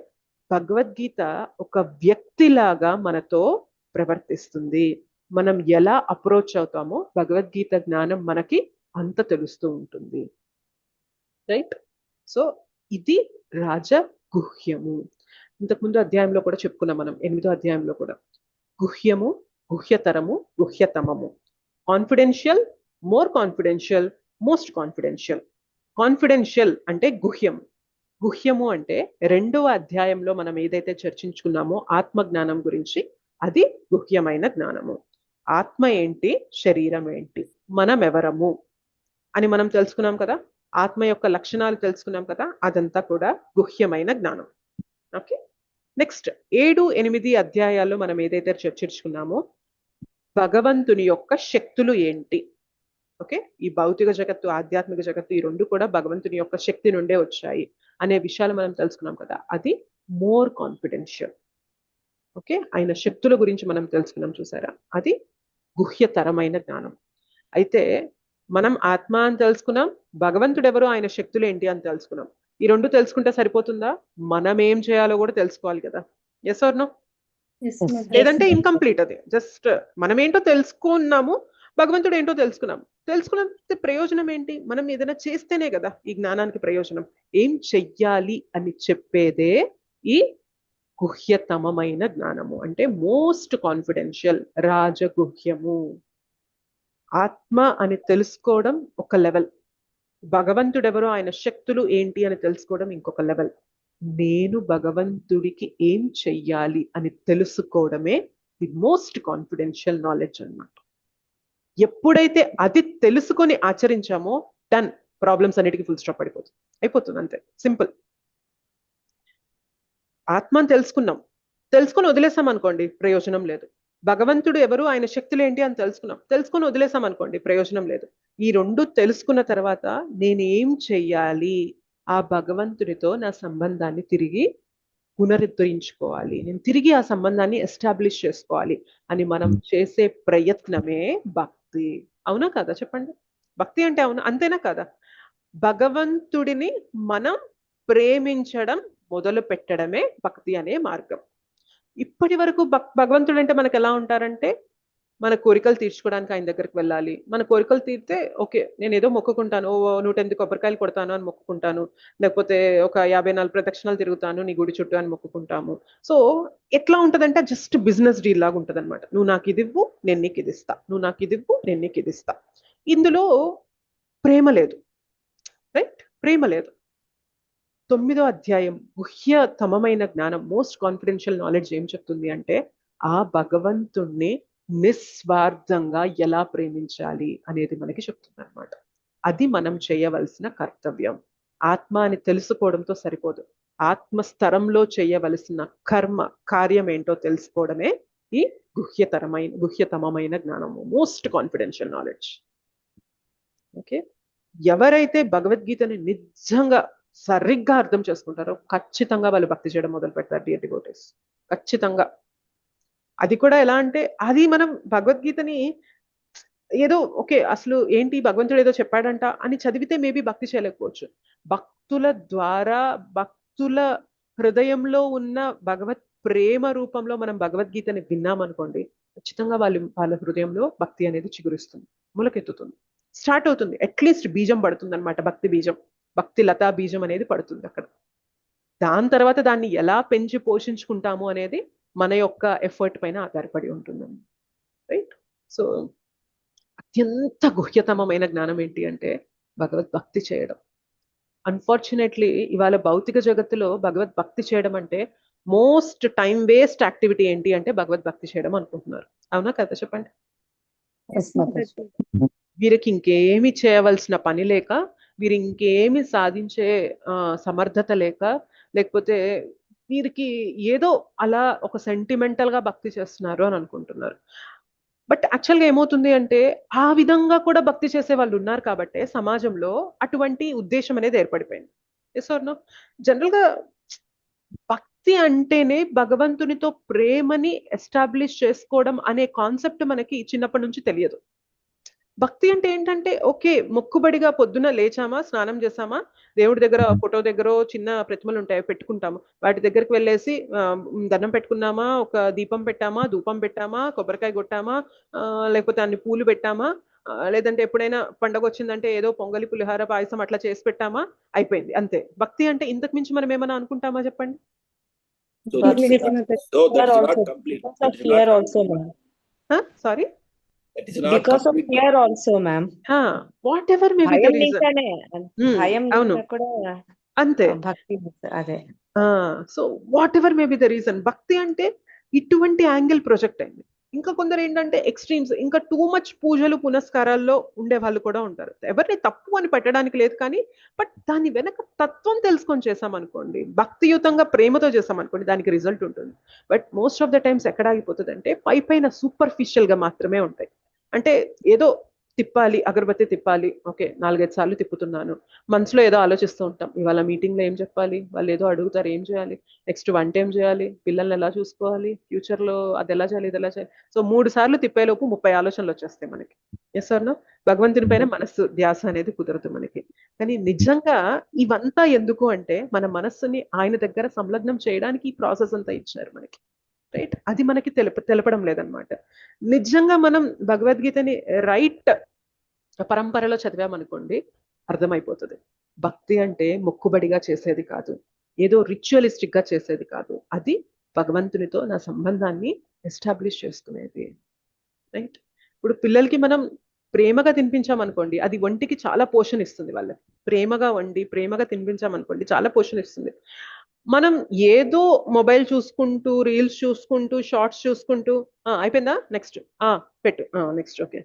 భగవద్గీత ఒక వ్యక్తిలాగా మనతో ప్రవర్తిస్తుంది. మనం ఎలా అప్రోచ్ అవుతామో భగవద్గీత జ్ఞానం మనకి అంత తెలుస్తూ ఉంటుంది. రైట్? సో ఇది రాజగుహ్యము. ఇంతకుముందు అధ్యాయంలో కూడా చెప్పుకున్నాం మనం, 8వ అధ్యాయంలో కూడా. గుహ్యము, గుహ్యతరము, గుహ్యతమము. Confidential, more confidential, most confidential. Confidential అంటే గుహ్యం. గుహ్యము అంటే 2వ అధ్యాయంలో మనం ఏదైతే చర్చించుకున్నామో ఆత్మ జ్ఞానం గురించి, అది గుహ్యమైన జ్ఞానము. ఆత్మ ఏంటి, శరీరం ఏంటి, మనం ఎవరము అని మనం తెలుసుకున్నాం కదా, ఆత్మ యొక్క లక్షణాలు తెలుసుకున్నాం కదా, అదంతా కూడా గుహ్యమైన జ్ఞానం. ఓకే, నెక్స్ట్ 7, 8 అధ్యాయాల్లో మనం ఏదైతే చర్చించుకున్నామో భగవంతుని యొక్క శక్తులు ఏంటి. ఓకే, ఈ భౌతిక జగత్తు, ఆధ్యాత్మిక జగత్తు, ఈ రెండు కూడా భగవంతుని యొక్క శక్తి నుండే వచ్చాయి అనే విషయాలు మనం తెలుసుకున్నాం కదా, అది మోర్ కాన్ఫిడెన్షియల్. ఓకే, ఆయన శక్తుల గురించి మనం తెలుసుకున్నాం, చూసారా? అది గుహ్యతరమైన జ్ఞానం. అయితే మనం ఆత్మ అని తెలుసుకున్నాం, భగవంతుడు ఎవరు, ఆయన శక్తులు ఏంటి అని తెలుసుకున్నాం. ఈ రెండు తెలుసుకుంటే సరిపోతుందా? మనం ఏం చేయాలో కూడా తెలుసుకోవాలి కదా. Yes or no? లేదంటే ఇన్కంప్లీట్. అది జస్ట్ మనం ఏంటో తెలుసుకున్నాము, భగవంతుడు ఏంటో తెలుసుకున్నంత ప్రయోజనం ఏంటి? మనం ఏదైనా చేస్తేనే కదా ఈ జ్ఞానానికి ప్రయోజనం. ఏం చెయ్యాలి అని చెప్పేదే ఈ గుహ్యతమమైన జ్ఞానము, అంటే మోస్ట్ కాన్ఫిడెన్షియల్, రాజగుహ్యము. ఆత్మ అని తెలుసుకోవడం ఒక లెవెల్, భగవంతుడెవరో ఆయన శక్తులు ఏంటి అని తెలుసుకోవడం ఇంకొక లెవెల్. నేను భగవంతుడికి ఏం చెయ్యాలి అని తెలుసుకోవడమే ది మోస్ట్ కాన్ఫిడెన్షియల్ నాలెడ్జ్ అన్నమాట. ఎప్పుడైతే అది తెలుసుకొని ఆచరించామో డన్, ప్రాబ్లమ్స్ అన్నిటికీ ఫుల్ స్టాప్ అయిపోతుంది, అంతే సింపుల్. ఆత్మని తెలుసుకొని వదిలేసాం అనుకోండి, ప్రయోజనం లేదు. భగవంతుడు ఎవరు, ఆయన శక్తులు ఏంటి అని తెలుసుకొని వదిలేసాం అనుకోండి, ప్రయోజనం లేదు. ఈ రెండు తెలుసుకున్న తర్వాత నేనేం చెయ్యాలి, ఆ భగవంతుడితో నా సంబంధాన్ని తిరిగి పునరుద్ధరించుకోవాలి, నేను తిరిగి ఆ సంబంధాన్ని ఎస్టాబ్లిష్ చేసుకోవాలి అని మనం చేసే ప్రయత్నమే భక్తి. అవునా కదా? చెప్పండి. భక్తి అంటే అవునా, అంతేనా కదా? భగవంతుడిని మనం ప్రేమించడం మొదలు పెట్టడమే భక్తి అనే మార్గం. ఇప్పటి వరకు భగవంతుడు అంటే మనకు ఎలా ఉంటారంటే, మన కోరికలు తీర్చుకోవడానికి ఆయన దగ్గరికి వెళ్ళాలి. మన కోరికలు తీరితే ఓకే, నేను ఏదో మొక్కుకుంటాను, 108 కొబ్బరికాయలు కొడతాను అని మొక్కుకుంటాను, లేకపోతే ఒక 54 ప్రదక్షిణాలు తిరుగుతాను నీ గుడి చుట్టూ అని మొక్కుకుంటాము. సో ఎట్లా ఉంటదంటే జస్ట్ బిజినెస్ డీల్ లాగా ఉంటది అనమాట. నువ్వు నాకు ఇది ఇవ్వు, నేను నీకు ఇది ఇస్తా, నువ్వు నాకు ఇది ఇవ్వు, నేను నీకు ఇది ఇస్తా. ఇందులో ప్రేమ లేదు, రైట్? ప్రేమ లేదు. 9వ అధ్యాయం గుహ్యతమమైన జ్ఞానం, మోస్ట్ కాన్ఫిడెన్షియల్ నాలెడ్జ్ ఏం చెప్తుంది అంటే, ఆ భగవంతుణ్ణి నిస్వార్థంగా ఎలా ప్రేమించాలి అనేది మనకి చెప్తుంది అనమాట. అది మనం చేయవలసిన కర్తవ్యం. ఆత్మ అని తెలుసుకోవడంతో సరిపోదు, ఆత్మస్థరంలో చేయవలసిన కార్యం ఏంటో తెలుసుకోవడమే ఈ గుహ్యతమమైన జ్ఞానము, మోస్ట్ కాన్ఫిడెన్షియల్ నాలెడ్జ్. ఓకే, ఎవరైతే భగవద్గీతని నిజంగా సరిగ్గా అర్థం చేసుకుంటారో ఖచ్చితంగా వాళ్ళు భక్తి చేయడం మొదలు పెడతారు, డియర్ డివోటీస్, ఖచ్చితంగా. అది కూడా ఎలా అంటే, అది మనం భగవద్గీతని ఏదో ఓకే అసలు ఏంటి భగవంతుడు ఏదో చెప్పాడంట అని చదివితే మేబీ భక్తి చేయలేకపోవచ్చు. భక్తుల ద్వారా, భక్తుల హృదయంలో ఉన్న భగవత్ ప్రేమ రూపంలో మనం భగవద్గీతని విన్నామనుకోండి, ఖచ్చితంగా వాళ్ళ హృదయంలో భక్తి అనేది చిగురిస్తుంది, మొలకెత్తుతుంది, స్టార్ట్ అవుతుంది. అట్లీస్ట్ బీజం పడుతుంది అనమాట, భక్తి బీజం, భక్తి లతా బీజం అనేది పడుతుంది అక్కడ. దాని తర్వాత దాన్ని ఎలా పెంచి పోషించుకుంటాము అనేది మన యొక్క ఎఫర్ట్ పైన ఆధారపడి ఉంటుందండి, రైట్? సో అత్యంత గుహ్యతమమైన జ్ఞానం ఏంటి అంటే భగవద్భక్తి చేయడం. అన్ఫార్చునేట్లీ ఇవాళ భౌతిక జగత్తులో భగవద్భక్తి చేయడం అంటే మోస్ట్ టైం వేస్ట్ యాక్టివిటీ ఏంటి అంటే భగవద్భక్తి చేయడం అనుకుంటున్నారు. అవునా కదా? చెప్పండి. వీరికి ఇంకేమి చేయవలసిన పని లేక, వీరు ఇంకేమి సాధించే సమర్థత లేక, లేకపోతే వీరికి ఏదో అలా ఒక సెంటిమెంటల్ గా భక్తి చేస్తున్నారు అని అనుకుంటున్నారు. బట్ యాక్చువల్గా ఏమవుతుంది అంటే, ఆ విధంగా కూడా భక్తి చేసే వాళ్ళు ఉన్నారు కాబట్టి సమాజంలో అటువంటి ఉద్దేశం అనేది ఏర్పడిపోయింది. Yes or no? జనరల్ గా భక్తి అంటేనే భగవంతునితో ప్రేమని ఎస్టాబ్లిష్ చేసుకోవడం అనే కాన్సెప్ట్ మనకి చిన్నప్పటి నుంచి తెలియదు. భక్తి అంటే ఏంటంటే ఓకే, మొక్కుబడిగా పొద్దున లేచామా, స్నానం చేసామా, దేవుడి దగ్గర ఫోటో దగ్గర చిన్న ప్రతిమలు ఉంటాయి పెట్టుకుంటాము, వాటి దగ్గరికి వెళ్ళేసి దండం పెట్టుకున్నామా, ఒక దీపం పెట్టామా, ధూపం పెట్టామా, కొబ్బరికాయ కొట్టామా, లేకపోతే అన్ని పూలు పెట్టామా, లేదంటే ఎప్పుడైనా పండగ వచ్చిందంటే ఏదో పొంగలి, పులిహార, పాయసం అట్లా చేసి పెట్టామా, అయిపోయింది, అంతే. భక్తి అంటే ఇంతకు మించి మనం ఏమైనా అనుకుంటామా చెప్పండి? Sorry, because of fear also, ma'am. whatever may be the reason. అవును, అంతే, భక్తి అదే. So what ever may be the reason, భక్తి అంటే ఇటువంటి యాంగిల్ ప్రొజెక్ట్ అయింది. ఇంకా కొందరు ఏంటంటే ఎక్స్ట్రీమ్స్, ఇంకా టూ మచ్ పూజలు పునస్కారాల్లో ఉండే వాళ్ళు కూడా ఉంటారు. ఎవరిని తప్పు అని పెట్టడానికి లేదు, కానీ బట్ దాని వెనక తత్వం తెలుసుకొని చేసామనుకోండి, భక్తియుతంగా ప్రేమతో చేసామనుకోండి, దానికి రిజల్ట్ ఉంటుంది. But most of the times ఎక్కడ ఆగిపోతుంది అంటే పైన సూపర్ఫిషియల్ గా మాత్రమే ఉంటాయి. అంటే ఏదో తిప్పాలి, అగరబత్తి తిప్పాలి, ఓకే 4-5 సార్లు తిప్పుతున్నాను. మనసులో ఏదో ఆలోచిస్తూ ఉంటాం, ఇవాళ మీటింగ్లో ఏం చెప్పాలి, వాళ్ళు ఏదో అడుగుతారు ఏం చేయాలి, నెక్స్ట్ వంట ఏం చేయాలి, పిల్లల్ని ఎలా చూసుకోవాలి, ఫ్యూచర్లో అది ఎలా చేయాలి, ఇది ఎలా చేయాలి. సో 3 సార్లు తిప్పేలోపు 30 ఆలోచనలు వచ్చేస్తాయి మనకి. Yes or no? భగవంతుని పైన మనస్సు ధ్యాస అనేది కుదరదు మనకి. కానీ నిజంగా ఇవంతా ఎందుకు అంటే మన మనస్సుని ఆయన దగ్గర సంలగ్నం చేయడానికి ఈ ప్రాసెస్ అంతా ఇచ్చారు మనకి. రైట్, అది మనకి తెలపడం లేదనమాట. నిజంగా మనం భగవద్గీతని రైట్ పరంపరలో చదివామనుకోండి అర్థమైపోతుంది. భక్తి అంటే మొక్కుబడిగా చేసేది కాదు, ఏదో రిచువలిస్టిక్ గా చేసేది కాదు, అది భగవంతునితో నా సంబంధాన్ని ఎస్టాబ్లిష్ చేసుకునేది. రైట్, ఇప్పుడు పిల్లలకి మనం ప్రేమగా తినిపించామనుకోండి అది ఒంటికి చాలా పోషణ ఇస్తుంది. వాళ్ళకి ప్రేమగా వండి ప్రేమగా తినిపించామనుకోండి చాలా పోషణ ఇస్తుంది. మనం ఏదో మొబైల్ చూసుకుంటూ రీల్స్ చూసుకుంటూ షార్ట్స్ చూసుకుంటూ అయిపోయిందా నెక్స్ట్ పెట్టు నెక్స్ట్ ఓకే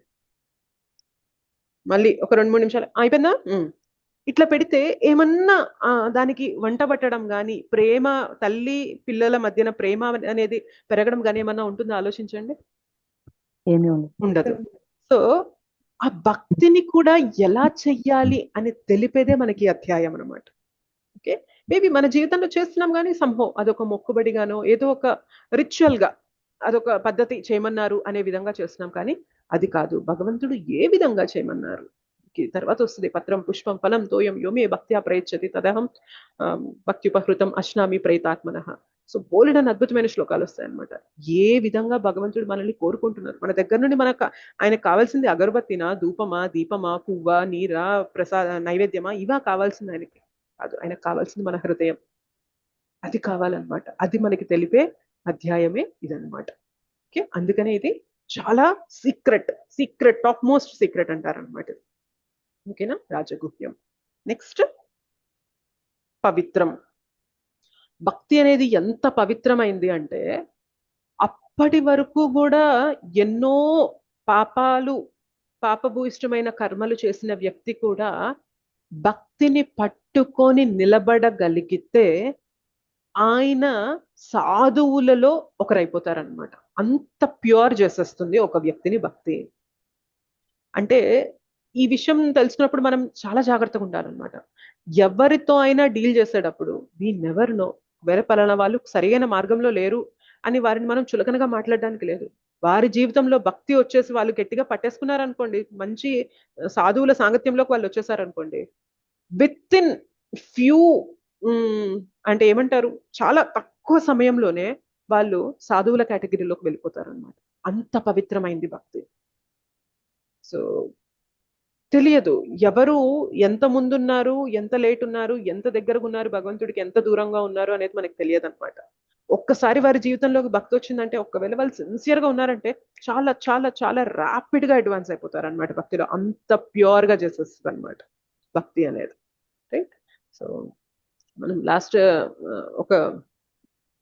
మళ్ళీ ఒక 2-3 నిమిషాలు అయిపోయిందా ఇట్లా పెడితే ఏమన్నా దానికి వంట పట్టడం కానీ ప్రేమ తల్లి పిల్లల మధ్యన ప్రేమ అనేది పెరగడం కానీ ఏమన్నా ఉంటుందో ఆలోచించండి. ఏమీ ఉండదు. సో ఆ భక్తిని కూడా ఎలా చెయ్యాలి అని తెలిపేదే మనకి అధ్యాయం అన్నమాట. ఓకే, మేబీ మన జీవితంలో చేస్తున్నాం కానీ సంభవం అదొక మొక్కుబడిగానో ఏదో ఒక రిచువల్ గా అదొక పద్ధతి చేయమన్నారు అనే విధంగా చేస్తున్నాం, కానీ అది కాదు. భగవంతుడు ఏ విధంగా చేయమన్నారు తర్వాత వస్తుంది. పత్రం పుష్పం ఫలం తోయం యోమే భక్త్యా ప్రయచ్చతి తదహం భక్త్యుపహృతం అశ్నామి ప్రయతాత్మనః. సో బోలెడని అద్భుతమైన శ్లోకాలు వస్తాయి అనమాట. ఏ విధంగా భగవంతుడు మనల్ని కోరుకుంటున్నారు, మన దగ్గర నుండి మనకు ఆయనకు కావాల్సింది అగరబత్తినా, ధూపమా, దీపమా, పువ్వా, నీరా, నైవేద్యమా, ఇవా కావాల్సింది ఆయనకి కాదు. ఆయనకు కావాల్సింది మన హృదయం, అది కావాలన్నమాట. అది మనకి తెలిపే అధ్యాయమే ఇదన్నమాట. ఓకే, అందుకనే ఇది చాలా సీక్రెట్ టాప్ మోస్ట్ సీక్రెట్ అంటారనమాట. ఓకేనా, రాజగుహ్యం. నెక్స్ట్ పవిత్రం. భక్తి అనేది ఎంత పవిత్రమైంది అంటే అప్పటి వరకు కూడా ఎన్నో పాపభూయిష్టమైన కర్మలు చేసిన వ్యక్తి కూడా భక్తిని పట్టుకొని నిలబడగలిగితే ఆయన సాధువులలో ఒకరైపోతారనమాట. అంత ప్యూర్ చేసేస్తుంది ఒక వ్యక్తిని భక్తి. అంటే ఈ విషయం తెలుసుకున్నప్పుడు మనం చాలా జాగ్రత్తగా ఉండాలన్నమాట. ఎవరితో అయినా డీల్ చేసేటప్పుడు వీ నెవర్ నో, వేరే పలానా వాళ్ళు సరైన మార్గంలో లేరు అని వారిని మనం చులకనగా మాట్లాడడానికి లేదు. వారి జీవితంలో భక్తి వచ్చేసి వాళ్ళు గట్టిగా పట్టేసుకున్నారనుకోండి, మంచి సాధువుల సాంగత్యంలోకి వాళ్ళు వచ్చేసారనుకోండి, విత్ ఇన్ ఫ్యూ అంటే ఏమంటారు చాలా తక్కువ సమయంలోనే వాళ్ళు సాధువుల కేటగిరీలోకి వెళ్ళిపోతారు అనమాట. అంత పవిత్రమైంది భక్తి. సో తెలియదు ఎవరు ఎంత ముందున్నారు, ఎంత లేట్ ఉన్నారు, ఎంత దగ్గరగా ఉన్నారు, భగవంతుడికి ఎంత దూరంగా ఉన్నారు అనేది మనకు తెలియదు అనమాట. ఒక్కసారి వారి జీవితంలోకి భక్తి వచ్చిందంటే, ఒకవేళ వాళ్ళు సిన్సియర్ గా ఉన్నారంటే చాలా చాలా చాలా ర్యాపిడ్ గా అడ్వాన్స్ అయిపోతారు అనమాట భక్తిలో. అంత ప్యూర్ గా చేసేస్తుంది అనమాట భక్తి అనేది. రైట్, సో మనం లాస్ట్ ఒక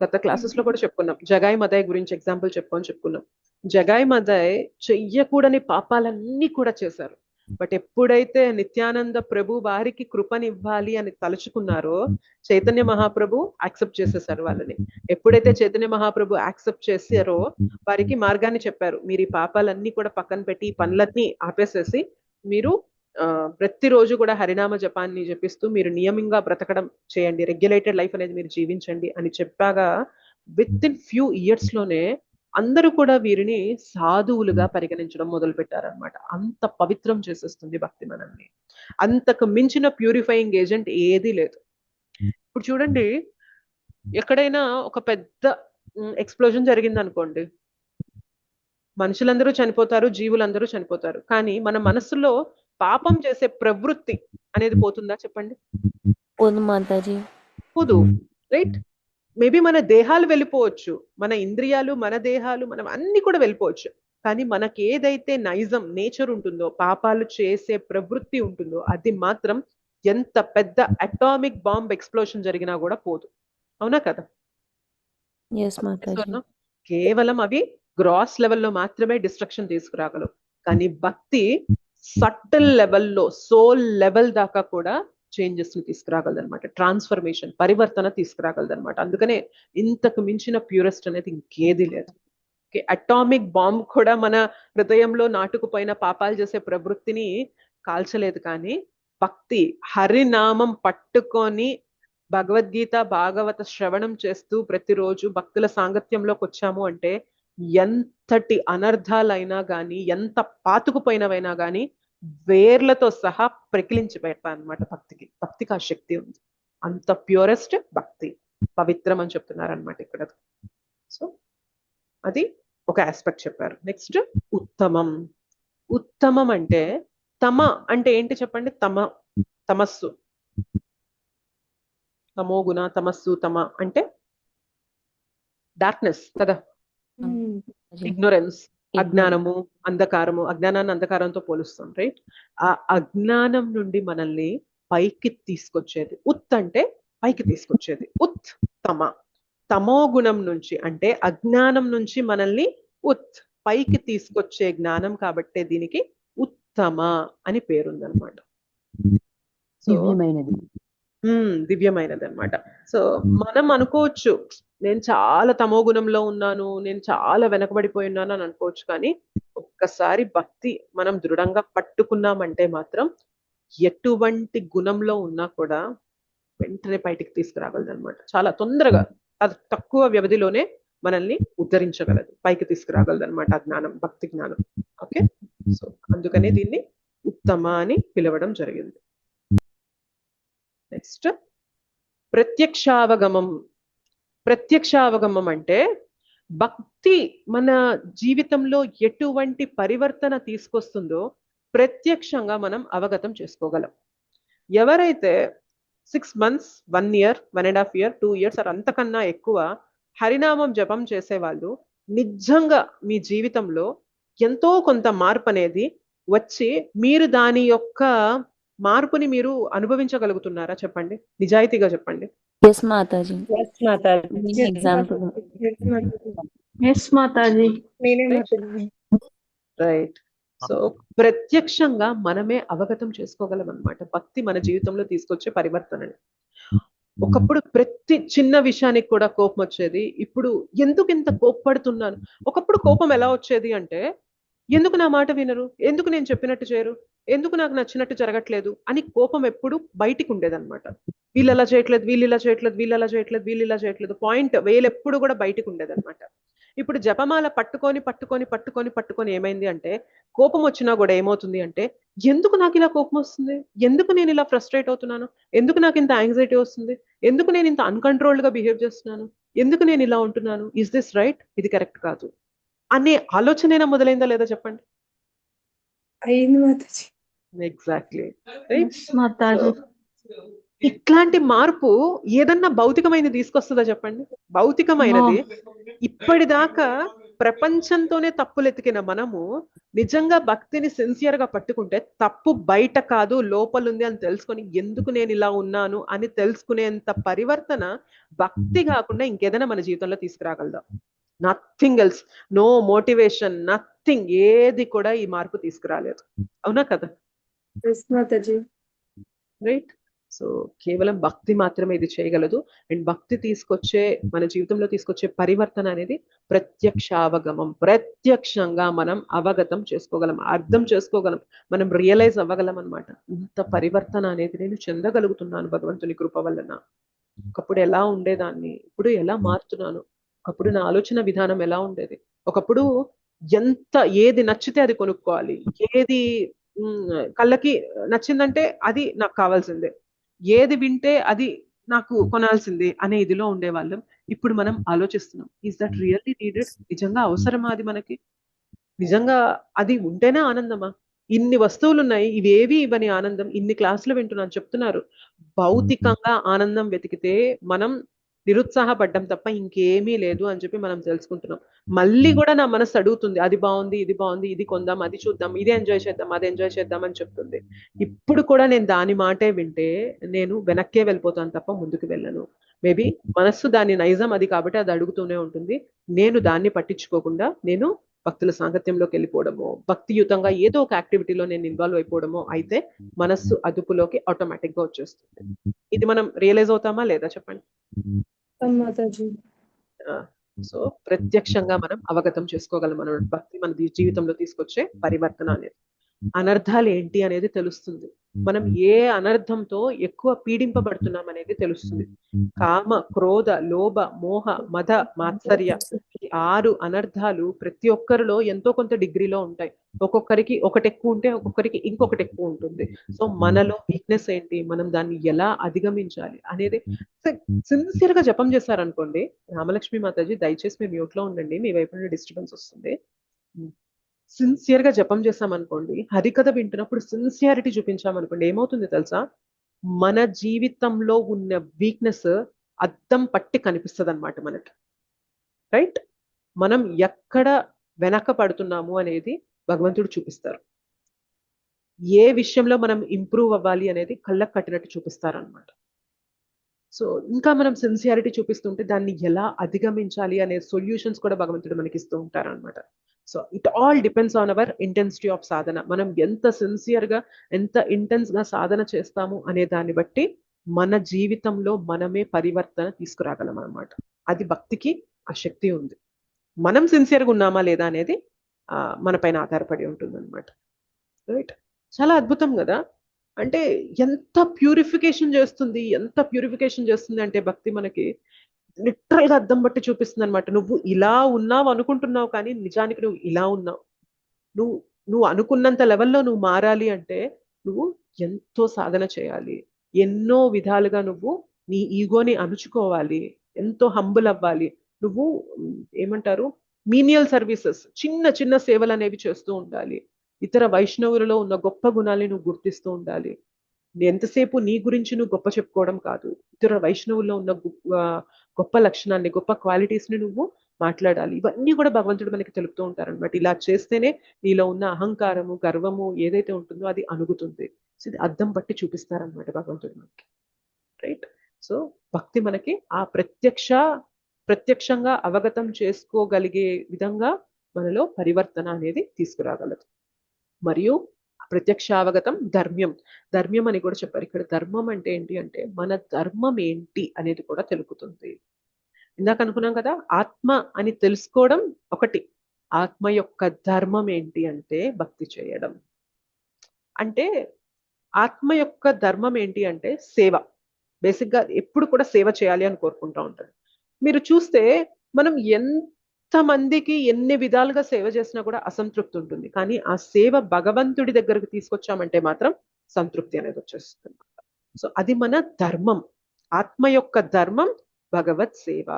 గత క్లాసెస్ లో కూడా చెప్పుకున్నాం, జగాయ్ మదాయ్ గురించి ఎగ్జాంపుల్ చెప్పుకున్నాం. జగాయ్ మదాయ్ చెయ్యకూడని పాపాలన్నీ కూడా చేశారు. బట్ ఎప్పుడైతే నిత్యానంద ప్రభు వారికి కృపనివ్వాలి అని తలుచుకున్నారో చైతన్య మహాప్రభు యాక్సెప్ట్ చేసేసారు వాళ్ళని. ఎప్పుడైతే చైతన్య మహాప్రభు యాక్సెప్ట్ చేశారో వారికి మార్గాన్ని చెప్పారు. మీరు ఈ పాపాలన్నీ కూడా పక్కన పెట్టి ఈ పనులన్నీ ఆపేసేసి మీరు ప్రతిరోజు కూడా హరినామ జపాన్ని జపిస్తూ మీరు నియమంగా బ్రతకడం చేయండి, రెగ్యులేటెడ్ లైఫ్ అనేది మీరు జీవించండి అని చెప్పాగా విత్ ఇన్ ఫ్యూ ఇయర్స్ లోనే అందరూ కూడా వీరిని సాధువులుగా పరిగణించడం మొదలు పెట్టారనమాట. అంత పవిత్రం చేసేస్తుంది భక్తి మనల్ని. అంతకు మించిన ప్యూరిఫైయింగ్ ఏజెంట్ ఏదీ లేదు. ఇప్పుడు చూడండి, ఎక్కడైనా ఒక పెద్ద ఎక్స్ప్లోజన్ జరిగింది అనుకోండి, మనుషులందరూ చనిపోతారు, జీవులందరూ చనిపోతారు, కానీ మన మనసులో పాపం చేసే ప్రవృత్తి అనేది పోతుందా చెప్పండి? పోదు మాతాజీ, పోదు. రైట్, మేబీ మన దేహాలు వెళ్ళిపోవచ్చు, మన ఇంద్రియాలు, మన దేహాలు, మనం అన్ని కూడా వెళ్ళిపోవచ్చు, కానీ మనకి ఏదైతే నైజం నేచర్ ఉంటుందో, పాపాలు చేసే ప్రవృత్తి ఉంటుందో, అది మాత్రం ఎంత పెద్ద అటామిక్ బాంబ్ ఎక్స్ప్లోషన్ జరిగినా కూడా పోదు. అవునా కదా? కేవలం అవి గ్రాస్ లెవెల్లో మాత్రమే డిస్ట్రక్షన్ తీసుకురాగలవు, కానీ భక్తి సటిల్ లెవెల్లో, సోల్ లెవెల్ దాకా కూడా చేంజెస్ ని తీసుకురాగలదు అనమాట. ట్రాన్స్ఫర్మేషన్, పరివర్తన తీసుకురాగలదు అనమాట. అందుకనే ఇంతకు మించిన ప్యూరెస్ట్ అనేది ఇంకేది లేదు. అటామిక్ బాంబ్ కూడా మన హృదయంలో నాటుకుపోయిన పాపాలు చేసే ప్రవృత్తిని కాల్చలేదు, కానీ భక్తి హరినామం పట్టుకొని భగవద్గీత భాగవత శ్రవణం చేస్తూ ప్రతిరోజు భక్తుల సాంగత్యంలోకి వచ్చాము అంటే ఎంతటి అనర్థాలైనా గాని, ఎంత పాతుకుపోయినవైనా గాని వేర్లతో సహా ప్రకిలించి పెడతా అనమాట. భక్తికి ఆ శక్తి ఉంది. అంత ప్యూరెస్ట్ భక్తి, పవిత్రం అని చెప్తున్నారు అనమాట ఇక్కడ. సో అది ఒక ఆస్పెక్ట్ చెప్పారు. నెక్స్ట్ ఉత్తమం. ఉత్తమం అంటే తమ అంటే ఏంటి చెప్పండి? తమస్సు, తమో గుణ, తమస్సు, తమ అంటే డార్క్నెస్ కదా, ఇగ్నోరెన్స్, అజ్ఞానము, అంధకారము. అజ్ఞానాన్ని అంధకారంతో పోలుస్తాం, రైట్? ఆ అజ్ఞానం నుండి మనల్ని పైకి తీసుకొచ్చేది ఉత్ అంటే పైకి తీసుకొచ్చేది ఉత్తమ. తమో గుణం నుంచి అంటే అజ్ఞానం నుంచి మనల్ని ఉత్ పైకి తీసుకొచ్చే జ్ఞానం కాబట్టే దీనికి ఉత్తమ అని పేరుందనమాట. దివ్యమైనది అనమాట. సో మనం అనుకోవచ్చు నేను చాలా తమో గుణంలో ఉన్నాను, నేను చాలా వెనకబడిపోయి ఉన్నాను అని అనుకోవచ్చు, కానీ ఒక్కసారి భక్తి మనం దృఢంగా పట్టుకున్నామంటే మాత్రం ఎటువంటి గుణంలో ఉన్నా కూడా వెంటనే బయటికి తీసుకురాగలదు అనమాట. చాలా తొందరగా, అది తక్కువ వ్యవధిలోనే మనల్ని ఉద్ధరించగలదు, పైకి తీసుకురాగలదు అనమాట ఆ జ్ఞానం, భక్తి జ్ఞానం. ఓకే, సో అందుకనే దీన్ని ఉత్తమ అని పిలవడం జరిగింది. నెక్స్ట్ ప్రత్యక్షావగమం. ప్రత్యక్షావగమం అంటే భక్తి మన జీవితంలో ఎటువంటి పరివర్తన తీసుకొస్తుందో ప్రత్యక్షంగా మనం అవగతం చేసుకోగలం. ఎవరైతే 6 months, 1 year, 1.5 year, 2 years అంతకన్నా ఎక్కువ హరినామం జపం చేసే వాళ్ళు నిజంగా మీ జీవితంలో ఎంతో కొంత మార్పు అనేది వచ్చి మీరు దాని యొక్క మార్పుని మీరు అనుభవించగలుగుతున్నారా? చెప్పండి, నిజాయితీగా చెప్పండి. Yes Mataji. Example. Yes Mataji. Right. So ప్రత్యక్షంగా మనమే అవగతం చేసుకోగలం అన్నమాట భక్తి మన జీవితంలో తీసుకొచ్చే పరివర్తనని. ఒకప్పుడు ప్రతి చిన్న విషయానికి కూడా కోపం వచ్చేది, ఇప్పుడు ఎందుకు ఇంత కోప్పడుతున్నాను? ఒకప్పుడు కోపం ఎలా వచ్చేది అంటే, ఎందుకు నా మాట వినరు, ఎందుకు నేను చెప్పినట్టు చేయరు, ఎందుకు నాకు నచ్చినట్టు జరగట్లేదు అని కోపం ఎప్పుడు బయటికి ఉండేదన్నమాట. వీళ్ళు అలా చేయట్లేదు, వీళ్ళు ఇలా చేయట్లేదు, వీళ్ళు అలా చేయట్లేదు, వీళ్ళు ఇలా చేయట్లేదు, పాయింట్ వేలు ఎప్పుడు కూడా బయటికి ఉండేదన్నమాట. ఇప్పుడు జపమాల పట్టుకొని పట్టుకొని పట్టుకొని పట్టుకొని ఏమైంది అంటే, కోపం వచ్చినా కూడా ఏమవుతుంది అంటే, ఎందుకు నాకు ఇలా కోపం వస్తుంది, ఎందుకు నేను ఇలా ఫ్రస్ట్రేట్ అవుతున్నాను, ఎందుకు నాకు ఇంత యాంగ్జైటీ వస్తుంది, ఎందుకు నేను ఇంత అన్కంట్రోల్డ్ గా బిహేవ్ చేస్తున్నాను, ఎందుకు నేను ఇలా ఉంటున్నాను, ఇస్ దిస్ రైట్, ఇది కరెక్ట్ కాదు అనే ఆలోచనైనా మొదలైందా లేదా చెప్పండి? ఎగ్జాక్ట్లీ. ఇట్లాంటి మార్పు ఏదన్నా భౌతికమైనది తీసుకొస్తుందా చెప్పండి? భౌతికమైనది ఇప్పటిదాకా ప్రపంచంతోనే తప్పులు ఎతికిన మనము నిజంగా భక్తిని సిన్సియర్ గా పట్టుకుంటే తప్పు బయట కాదు లోపలుంది అని తెలుసుకొని ఎందుకు నేను ఇలా ఉన్నాను అని తెలుసుకునేంత పరివర్తన భక్తి కాకుండా ఇంకేదైనా మన జీవితంలో తీసుకురాగలదా? Nothing else, no motivation, nothing, ఏది కూడా ఈ మార్పు తీసుకురాలేదు. అవునా కదా? రైట్. సో కేవలం భక్తి మాత్రమే ఇది చేయగలదు. అండ్ భక్తి తీసుకొచ్చే మన జీవితంలో తీసుకొచ్చే పరివర్తన అనేది ప్రత్యక్షావగమం. ప్రత్యక్షంగా మనం అవగతం చేసుకోగలం, అర్థం చేసుకోగలం, మనం రియలైజ్ అవ్వగలం అనమాట. ఇంత పరివర్తన అనేది నేను చెందగలుగుతున్నాను భగవంతుని కృప వలన. ఒకప్పుడు ఎలా ఉండేదాన్ని, ఇప్పుడు ఎలా మారుతున్నాను, ఒకప్పుడు నా ఆలోచన విధానం ఎలా ఉండేది, ఒకప్పుడు ఏది నచ్చితే అది కొనుక్కోవాలి, ఏది కళ్ళకి నచ్చిందంటే అది నాకు కావాల్సిందే, ఏది వింటే అది నాకు కొనాల్సిందే అనే ఇదిలో ఉండేవాళ్ళం. ఇప్పుడు మనం ఆలోచిస్తున్నాం, ఈజ్ దట్ రియల్లీ నీడెడ్? నిజంగా అవసరమా అది మనకి? నిజంగా అది ఉంటేనే ఆనందమా? ఇన్ని వస్తువులు ఉన్నాయి, ఇవేవి ఇవ్వని ఆనందం. ఇన్ని క్లాసులు వింటున్నాను, చెప్తున్నారు భౌతికంగా ఆనందం వెతికితే మనం నిరుత్సాహపడ్డం తప్ప ఇంకేమీ లేదు అని చెప్పి మనం తెలుసుకుంటున్నాం. మళ్ళీ కూడా నా మనసు అడుగుతుంది, అది బాగుంది, ఇది బాగుంది, ఇది కొందాం, అది చూద్దాం, ఇది ఎంజాయ్ చేద్దాం, అది ఎంజాయ్ చేద్దాం అని చెప్తుంది. ఇప్పుడు కూడా నేను దాని మాటే వింటే నేను వెనక్కే వెళ్ళిపోతాను తప్ప ముందుకు వెళ్ళను. మేబీ మనస్సు దాని నైజం అది కాబట్టి అది అడుగుతూనే ఉంటుంది. నేను దాన్ని పట్టించుకోకుండా నేను భక్తుల సాంగత్యంలోకి వెళ్ళిపోవడమో, భక్తియుతంగా ఏదో ఒక యాక్టివిటీలో నేను ఇన్వాల్వ్ అయిపోవడమో అయితే మనస్సు అదుపులోకి ఆటోమేటిక్ గా వచ్చేస్తుంది. ఇది మనం రియలైజ్ అవుతామా లేదా చెప్పండి? సో ప్రత్యక్షంగా మనం అవగతం చేసుకోగలం మన భక్తి మన జీవితంలో తీసుకొచ్చే పరివర్తన అనేది. అనర్థాలు ఏంటి అనేది తెలుస్తుంది. మనం ఏ అనర్థంతో ఎక్కువ పీడింపబడుతున్నాం అనేది తెలుస్తుంది. కామ, క్రోధ, లోభ, మోహ, మద, మాత్సర్య, ఈ 6 అనర్థాలు ప్రతి ఒక్కరిలో ఎంతో కొంత డిగ్రీలో ఉంటాయి. ఒక్కొక్కరికి ఒకటి ఎక్కువ ఉంటే ఒక్కొక్కరికి ఇంకొకటి ఎక్కువ ఉంటుంది. సో మనలో వీక్నెస్ ఏంటి, మనం దాన్ని ఎలా అధిగమించాలి అనేది సిన్సియర్ గా జపం చేశారనుకోండి. రామలక్ష్మి మాతాజీ దయచేసి మీరు మ్యూట్ లో ఉండండి, మీ వైపు నుండి డిస్టర్బెన్స్ వస్తుంది. సిన్సియర్ గా జపం చేసామనుకోండి, హరికథ వింటున్నప్పుడు సిన్సియారిటీ చూపించామనుకోండి, ఏమవుతుంది తెలుసా, మన జీవితంలో ఉన్న వీక్నెస్ అద్దం పట్టి కనిపిస్తుంది అనమాట మనకి. రైట్, మనం ఎక్కడ వెనక పడుతున్నాము అనేది భగవంతుడు చూపిస్తారు. ఏ విషయంలో మనం ఇంప్రూవ్ అవ్వాలి అనేది కళ్ళకు కట్టినట్టు చూపిస్తారు అనమాట. సో ఇంకా మనం సిన్సియారిటీ చూపిస్తుంటే దాన్ని ఎలా అధిగమించాలి అనే సొల్యూషన్స్ కూడా భగవంతుడు మనకి ఇస్తూ ఉంటారు అనమాట. So it all depends on our intensity of సాధన. మనం ఎంత సిన్సియర్ గా ఎంత ఇంటెన్స్ గా సాధన చేస్తాము అనే దాన్ని బట్టి మన జీవితంలో మనమే పరివర్తన తీసుకురాగలం అనమాట. అది భక్తికి ఆ శక్తి ఉంది. మనం సిన్సియర్గా ఉన్నామా లేదా అనేది మన పైన ఆధారపడి ఉంటుంది అనమాట. రైట్, చాలా అద్భుతం కదా. అంటే ఎంత ప్యూరిఫికేషన్ చేస్తుంది, ఎంత ప్యూరిఫికేషన్ చేస్తుంది అంటే భక్తి మనకి లిటరల్ గా అద్దం బట్టి చూపిస్తుంది అనమాట. నువ్వు ఇలా ఉన్నావు అనుకుంటున్నావు, కానీ నిజానికి నువ్వు ఇలా ఉన్నావు. నువ్వు అనుకున్నంత లెవెల్లో నువ్వు మారాలి అంటే నువ్వు ఎంతో సాధన చేయాలి. ఎన్నో విధాలుగా నువ్వు నీ ఈగోని అణుచుకోవాలి, ఎంతో హంబుల్ అవ్వాలి. నువ్వు ఏమంటారు, మీనియల్ సర్వీసెస్, చిన్న చిన్న సేవలు అనేవి చేస్తూ ఉండాలి. ఇతర వైష్ణవులలో ఉన్న గొప్ప గుణాలని నువ్వు గుర్తిస్తూ ఉండాలి. ఎంతసేపు నీ గురించి నువ్వు గొప్ప చెప్పుకోవడం కాదు, ఇతర వైష్ణవుల్లో ఉన్న గొప్ప లక్షణాన్ని, గొప్ప క్వాలిటీస్ ని నువ్వు మాట్లాడాలి. ఇవన్నీ కూడా భగవంతుడు మనకి తెలుపుతూ ఉంటారనమాట. ఇలా చేస్తేనే నీలో ఉన్న అహంకారము, గర్వము ఏదైతే ఉంటుందో అది అణుగుతుంది. సో ఇది అద్దం పట్టి చూపిస్తారనమాట భగవంతుడు మనకి. రైట్, సో భక్తి మనకి ఆ ప్రత్యక్షంగా అవగతం చేసుకోగలిగే విధంగా మనలో పరివర్తన అనేది తీసుకురాగలదు. మరియు ప్రత్యక్షావగతం ధర్మ్యం అని కూడా చెప్పారు. ఇక్కడ ధర్మం అంటే ఏంటి అంటే మన ధర్మం ఏంటి అనేది కూడా తెలుపుతుంది. ఇందాక అనుకున్నాం కదా, ఆత్మ అని తెలుసుకోవడం ఒకటి, ఆత్మ యొక్క ధర్మం ఏంటి అంటే భక్తి చేయడం. అంటే ఆత్మ యొక్క ధర్మం ఏంటి అంటే సేవ. బేసిక్ గా ఎప్పుడు కూడా సేవ చేయాలి అని కోరుకుంటా ఉంటాడు. మీరు చూస్తే మనం ఎంతమందికి ఎన్ని విధాలుగా సేవ చేసినా కూడా అసంతృప్తి ఉంటుంది, కానీ ఆ సేవ భగవంతుడి దగ్గరకు తీసుకొచ్చామంటే మాత్రం సంతృప్తి అనేది వచ్చేస్తుంది. సో అది మన ధర్మం. ఆత్మ యొక్క ధర్మం భగవత్ సేవ.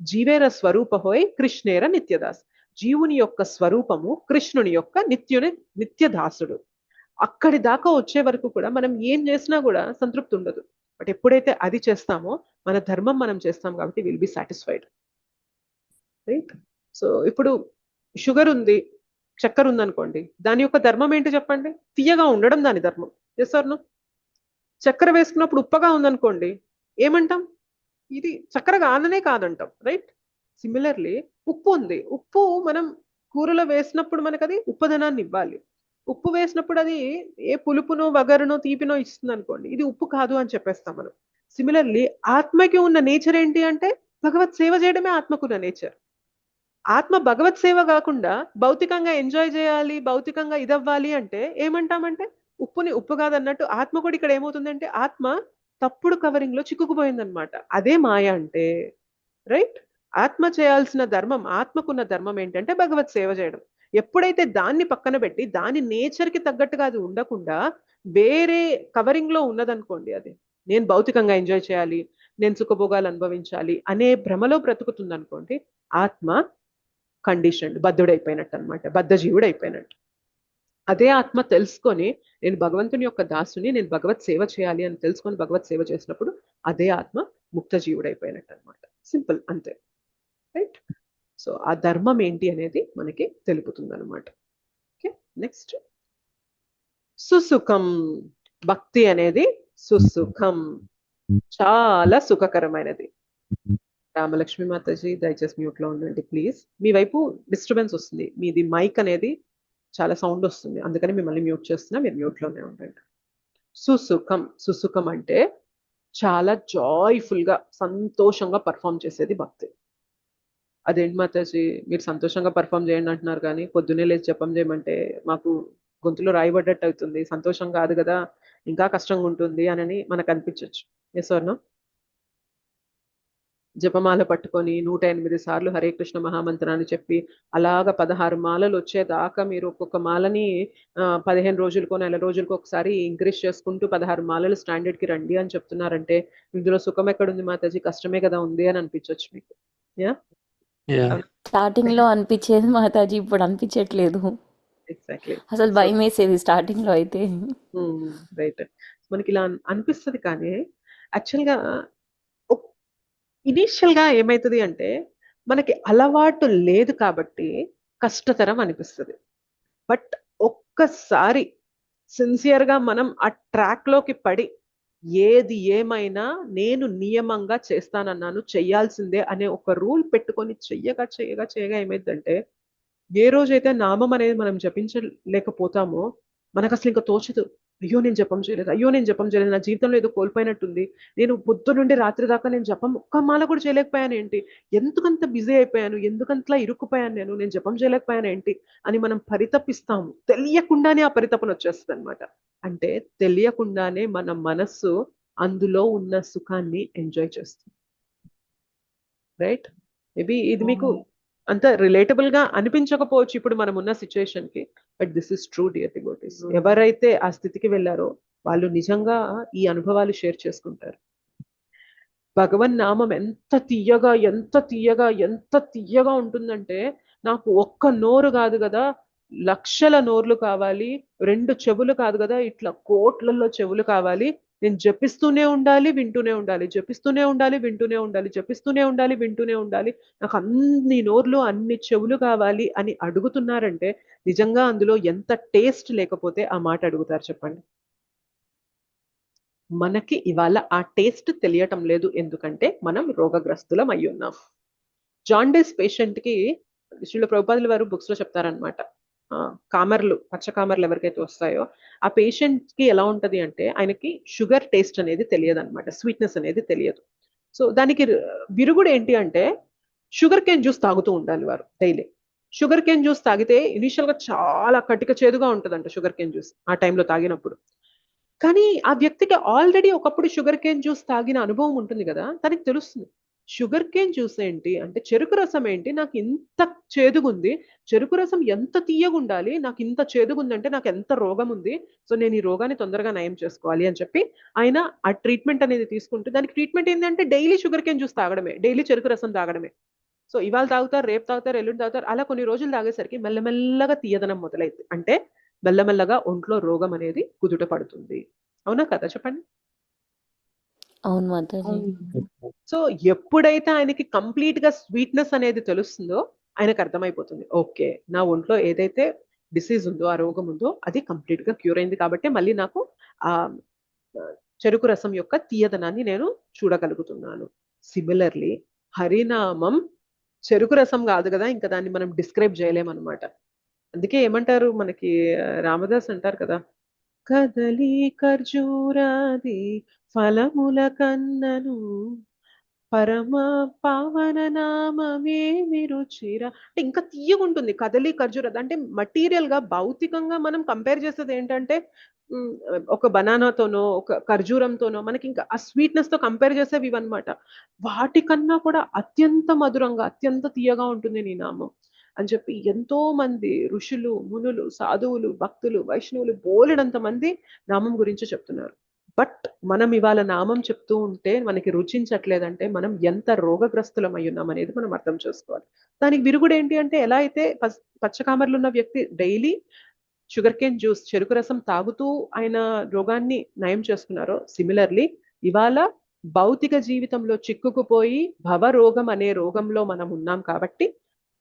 జీవేర స్వరూపహోయ్ కృష్ణేర నిత్యదాస్. జీవుని యొక్క స్వరూపము కృష్ణుని యొక్క నిత్యదాసుడు. అక్కడి దాకా వచ్చే వరకు కూడా మనం ఏం చేసినా కూడా సంతృప్తి ఉండదు. బట్ ఎప్పుడైతే అది చేస్తామో, మన ధర్మం మనం చేస్తాం కాబట్టి will be satisfied. Right, so ఇప్పుడు షుగర్ ఉంది, చక్కెర ఉందనుకోండి, దాని యొక్క ధర్మం ఏంటి చెప్పండి? తీయగా ఉండడం దాని ధర్మం. Yes or no? చక్కెర వేసుకున్నప్పుడు ఉప్పగా ఉందనుకోండి, ఏమంటాం? ఇది చక్కెర కాదనే కాదంటాం. రైట్, సిమిలర్లీ ఉప్పు ఉంది, ఉప్పు మనం కూరలో వేసినప్పుడు మనకు అది ఉప్పదనాన్ని ఇవ్వాలి. ఉప్పు వేసినప్పుడు అది ఏ పులుపునో వగరునో తీపినో ఇస్తుంది అనుకోండి, ఇది ఉప్పు కాదు అని చెప్పేస్తాం మనం. సిమిలర్లీ ఆత్మకి ఉన్న నేచర్ ఏంటి అంటే భగవత్ సేవ చేయడమే ఆత్మకున్న నేచర్. ఆత్మ భగవత్ సేవ కాకుండా భౌతికంగా ఎంజాయ్ చేయాలి, భౌతికంగా ఇదవ్వాలి అంటే ఏమంటామంటే ఉప్పుని ఉప్పు కాదన్నట్టు ఆత్మ కూడా ఇక్కడ ఏమవుతుందంటే ఆత్మ తప్పుడు కవరింగ్ లో చిక్కుకుపోయిందనమాట. అదే మాయ అంటే. రైట్, ఆత్మ చేయాల్సిన ధర్మం, ఆత్మకున్న ధర్మం ఏంటంటే భగవత్ సేవ చేయడం. ఎప్పుడైతే దాన్ని పక్కన పెట్టి దాని నేచర్ కి తగ్గట్టుగా అది ఉండకుండా వేరే కవరింగ్ లో ఉన్నదనుకోండి, అది నేను భౌతికంగా ఎంజాయ్ చేయాలి, నేను సుఖభోగాలు అనుభవించాలి అనే భ్రమలో బ్రతుకుతుంది అనుకోండి, ఆత్మ కండిషన్ బద్ధుడైపోయినట్టు అనమాట, బద్ధజీవుడు అయిపోయినట్టు. అదే ఆత్మ తెలుసుకొని నేను భగవంతుని యొక్క దాసుని, నేను భగవత్ సేవ చేయాలి అని తెలుసుకొని భగవత్ సేవ చేసినప్పుడు అదే ఆత్మ ముక్త జీవుడు అయిపోయినట్టు అనమాట. సింపుల్, అంతే. రైట్, సో ఆ ధర్మం ఏంటి అనేది మనకి తెలుపుతుంది అనమాట. ఓకే, నెక్స్ట్ సుసుఖం. భక్తి అనేది సుసుఖం, చాలా సుఖకరమైనది. రామలక్ష్మి మాతాజీ దయచేసి మ్యూట్ లో ఉండండి ప్లీజ్. మీ వైపు డిస్టర్బెన్స్ వస్తుంది, మీది మైక్ అనేది చాలా సౌండ్ వస్తుంది, అందుకని మిమ్మల్ని మ్యూట్ చేస్తున్నా, మీరు మ్యూట్ లోనే ఉండండి. సుసుఖం అంటే చాలా జాయ్ఫుల్ గా, సంతోషంగా పర్ఫామ్ చేసేది భక్తి. అదేంటి మాతాజీ మీరు సంతోషంగా పర్ఫామ్ చేయండి అంటున్నారు కానీ పొద్దున్నే లేచి జపం చేయమంటే మాకు గొంతులో రాయబడ్డట్టు అవుతుంది, సంతోషం కాదు కదా, ఇంకా కష్టంగా ఉంటుంది అని మనకు అనిపించవచ్చు. Yes or no? జపమాల పట్టుకొని 108 సార్లు హరే కృష్ణ మహామంత్రాన్ని చెప్పి అలాగా 16 మాలలు వచ్చేదాకా మీరు ఒక్కొక్క మాలని 15 రోజులకో నెల రోజులకో ఒకసారి ఇంక్రీజ్ చేసుకుంటూ 16 మాలలు స్టాండర్డ్ కి రండి అని చెప్తున్నారంటే ఇందులో సుఖం ఎక్కడుంది మాతాజీ, కష్టమే కదా ఉంది అని అనిపించవచ్చు మీకు. యా స్టార్టింగ్ లో అనిపించేది మాతాజీ, ఇప్పుడు అనిపించట్లేదు. ఎగ్జాక్ట్లీ. అసలు భయం వేసేది స్టార్టింగ్ లో అయితే. రైట్. మనకి ఇలా అనిపిస్తుంది కానీ యాక్చువల్గా ఇనీషియల్ గా ఏమైతుంది అంటే మనకి అలవాటు లేదు కాబట్టి కష్టతరం అనిపిస్తుంది. బట్ ఒక్కసారి సిన్సియర్ గా మనం ఆ ట్రాక్ లోకి పడి ఏది ఏమైనా నేను నియమంగా చేస్తానన్నాను, చెయ్యాల్సిందే అనే ఒక రూల్ పెట్టుకొని చెయ్యగా చెయ్యగా చెయ్యగా ఏమైందంటే ఏ రోజైతే నామం అనేది మనం జపించలేకపోతామో మనకు అసలు ఇంకా తోచదు, అయ్యో నేను జపం చేయలేదు, అయ్యో నేను జపం చేయలేదు, నా జీవితంలో ఏదో కోల్పోయినట్టుంది, నేను పొద్దు నుండి రాత్రి దాకా నేను జపం ఒక్క మాల కూడా చేయలేకపోయాను ఏంటి, ఎందుకంత బిజీ అయిపోయాను, ఎందుకంతలా ఇరుక్కుపోయాను, నేను జపం చేయలేకపోయాను ఏంటి అని మనం పరితపిస్తాము. తెలియకుండానే ఆ పరితపన వచ్చేస్తుంది అనమాట. అంటే తెలియకుండానే మన మనస్సు అందులో ఉన్న సుఖాన్ని ఎంజాయ్ చేస్తుంది. రైట్? మేబీ ఇది మీకు అంత రిలేటబుల్ గా అనిపించకపోవచ్చు ఇప్పుడు మనం ఉన్న సిచ్యుయేషన్ కి, but this is true dear devotees. ఎవరైతే ఆ స్థితికి వెళ్ళారో వాళ్ళు నిజంగా ఈ అనుభవాలు షేర్ చేసుకుంటారు. భగవన్ నామం ఎంత తీయగా ఎంత తీయగా ఎంత తీయగా ఉంటుందంటే నాకు ఒక్క నోరు కాదు కదా, లక్షల నోర్లు కావాలి, 2 చెవులు కాదు కదా, ఇట్లా కోట్లలో చెవులు కావాలి, నేను జపిస్తూనే ఉండాలి వింటూనే ఉండాలి, జపిస్తూనే ఉండాలి వింటూనే ఉండాలి, జపిస్తూనే ఉండాలి వింటూనే ఉండాలి, నాకు అన్ని నోర్లు అన్ని చెవులు కావాలి అని అడుగుతున్నారంటే నిజంగా అందులో ఎంత టేస్ట్ లేకపోతే ఆ మాట అడుగుతారు చెప్పండి. మనకి ఇవాళ ఆ టేస్ట్ తెలియటం లేదు, ఎందుకంటే మనం రోగగ్రస్తులం అయి ఉన్నాం. జాండీస్ పేషెంట్ కి శ్రీల ప్రభుపాదుల వారు బుక్స్ లో చెప్తారనమాట, కామర్లు పచ్చ కామర్లు ఎవరికైతే వస్తాయో ఆ పేషెంట్ కి ఎలా ఉంటది అంటే ఆయనకి షుగర్ టేస్ట్ అనేది తెలియదు అనమాట, స్వీట్నెస్ అనేది తెలియదు. సో దానికి విరుగుడు ఏంటి అంటే షుగర్ కేన్ జ్యూస్ తాగుతూ ఉండాలి వారు డైలీ. షుగర్ కేన్ జ్యూస్ తాగితే ఇనిషియల్ గా చాలా కటిక చేదుగా ఉంటుందంట షుగర్ కేన్ జ్యూస్ ఆ టైంలో తాగినప్పుడు. కానీ ఆ వ్యక్తికి ఆల్రెడీ ఒకప్పుడు షుగర్ కేన్ జ్యూస్ తాగిన అనుభవం ఉంటుంది కదా, తనకి తెలుస్తుంది షుగర్ కేన్ జ్యూస్ ఏంటి అంటే చెరుకు రసం ఏంటి, నాకు ఇంత చేదుగుంది, చెరుకు రసం ఎంత తీయగుండాలి, నాకు ఇంత చేదుగుందంటే నాకు ఎంత రోగం ఉంది, సో నేను ఈ రోగాన్ని తొందరగా నయం చేసుకోవాలి అని చెప్పి ఆయన ఆ ట్రీట్మెంట్ అనేది తీసుకుంటూ, దానికి ట్రీట్మెంట్ ఏంటంటే డైలీ షుగర్ కేన్ జ్యూస్ తాగడమే, డైలీ చెరుకు రసం తాగడమే. సో ఇవాళ తాగుతారు, రేపు తాగుతారు, ఎల్లుండి తాగుతారు, అలా కొన్ని రోజులు తాగేసరికి మెల్లమెల్లగా తీయదనం మొదలైంది. అంటే మెల్లమెల్లగా ఒంట్లో రోగం అనేది కుదుట పడుతుంది. అవునా కదా చెప్పండి? అవును మాతాజీ. సో ఎప్పుడైతే ఆయనకి కంప్లీట్ గా స్వీట్నెస్ అనేది తెలుస్తుందో ఆయనకు అర్థమైపోతుంది, ఓకే నా ఒంట్లో ఏదైతే డిసీజ్ ఉందో ఆ రోగం ఉందో అది కంప్లీట్ గా క్యూర్ అయింది కాబట్టి మళ్ళీ నాకు ఆ చెరుకు రసం యొక్క తీయదనాన్ని నేను చూడగలుగుతున్నాను. సిమిలర్లీ హరినామం చెరుకు రసం కాదు కదా, ఇంకా దాన్ని మనం డిస్క్రైబ్ చేయలేమన్నమాట. అందుకే ఏమంటారు మనకి రామదాస్ అంటారు కదా, కదలి ఖర్జూరాది ఫలముల కన్నను పరమ పావన నామమే రుచిరా. అంటే ఇంకా తీయగుంటుంది కదలి ఖర్జూర అంటే మటీరియల్ గా భౌతికంగా మనం కంపేర్ చేసేది ఏంటంటే ఒక బనానాతోనో ఒక ఖర్జూరంతోనో మనకి ఇంకా ఆ స్వీట్నెస్ తో కంపేర్ చేసేవి ఇవన్నమాట. వాటికన్నా కూడా అత్యంత మధురంగా అత్యంత తీయగా ఉంటుంది నీ నామం అని చెప్పి ఎంతో మంది ఋషులు మునులు సాధువులు భక్తులు వైష్ణవులు బోలెడంత మంది నామం గురించి చెప్తున్నారు. బట్ మనం ఇవాళ నామం చెప్తూ ఉంటే మనకి రుచించట్లేదంటే మనం ఎంత రోగగ్రస్తులం అయి ఉన్నాం అనేది మనం అర్థం చేసుకోవాలి. దానికి విరుగుడు ఏంటి అంటే ఎలా అయితే పచ్చకామర్లు ఉన్న వ్యక్తి డైలీ షుగర్ కేన్ జ్యూస్ చెరుకు రసం తాగుతూ ఆయన రోగాన్ని నయం చేసుకున్నారో, సిమిలర్లీ ఇవాళ భౌతిక జీవితంలో చిక్కుకుపోయి భవరోగం అనే రోగంలో మనం ఉన్నాం కాబట్టి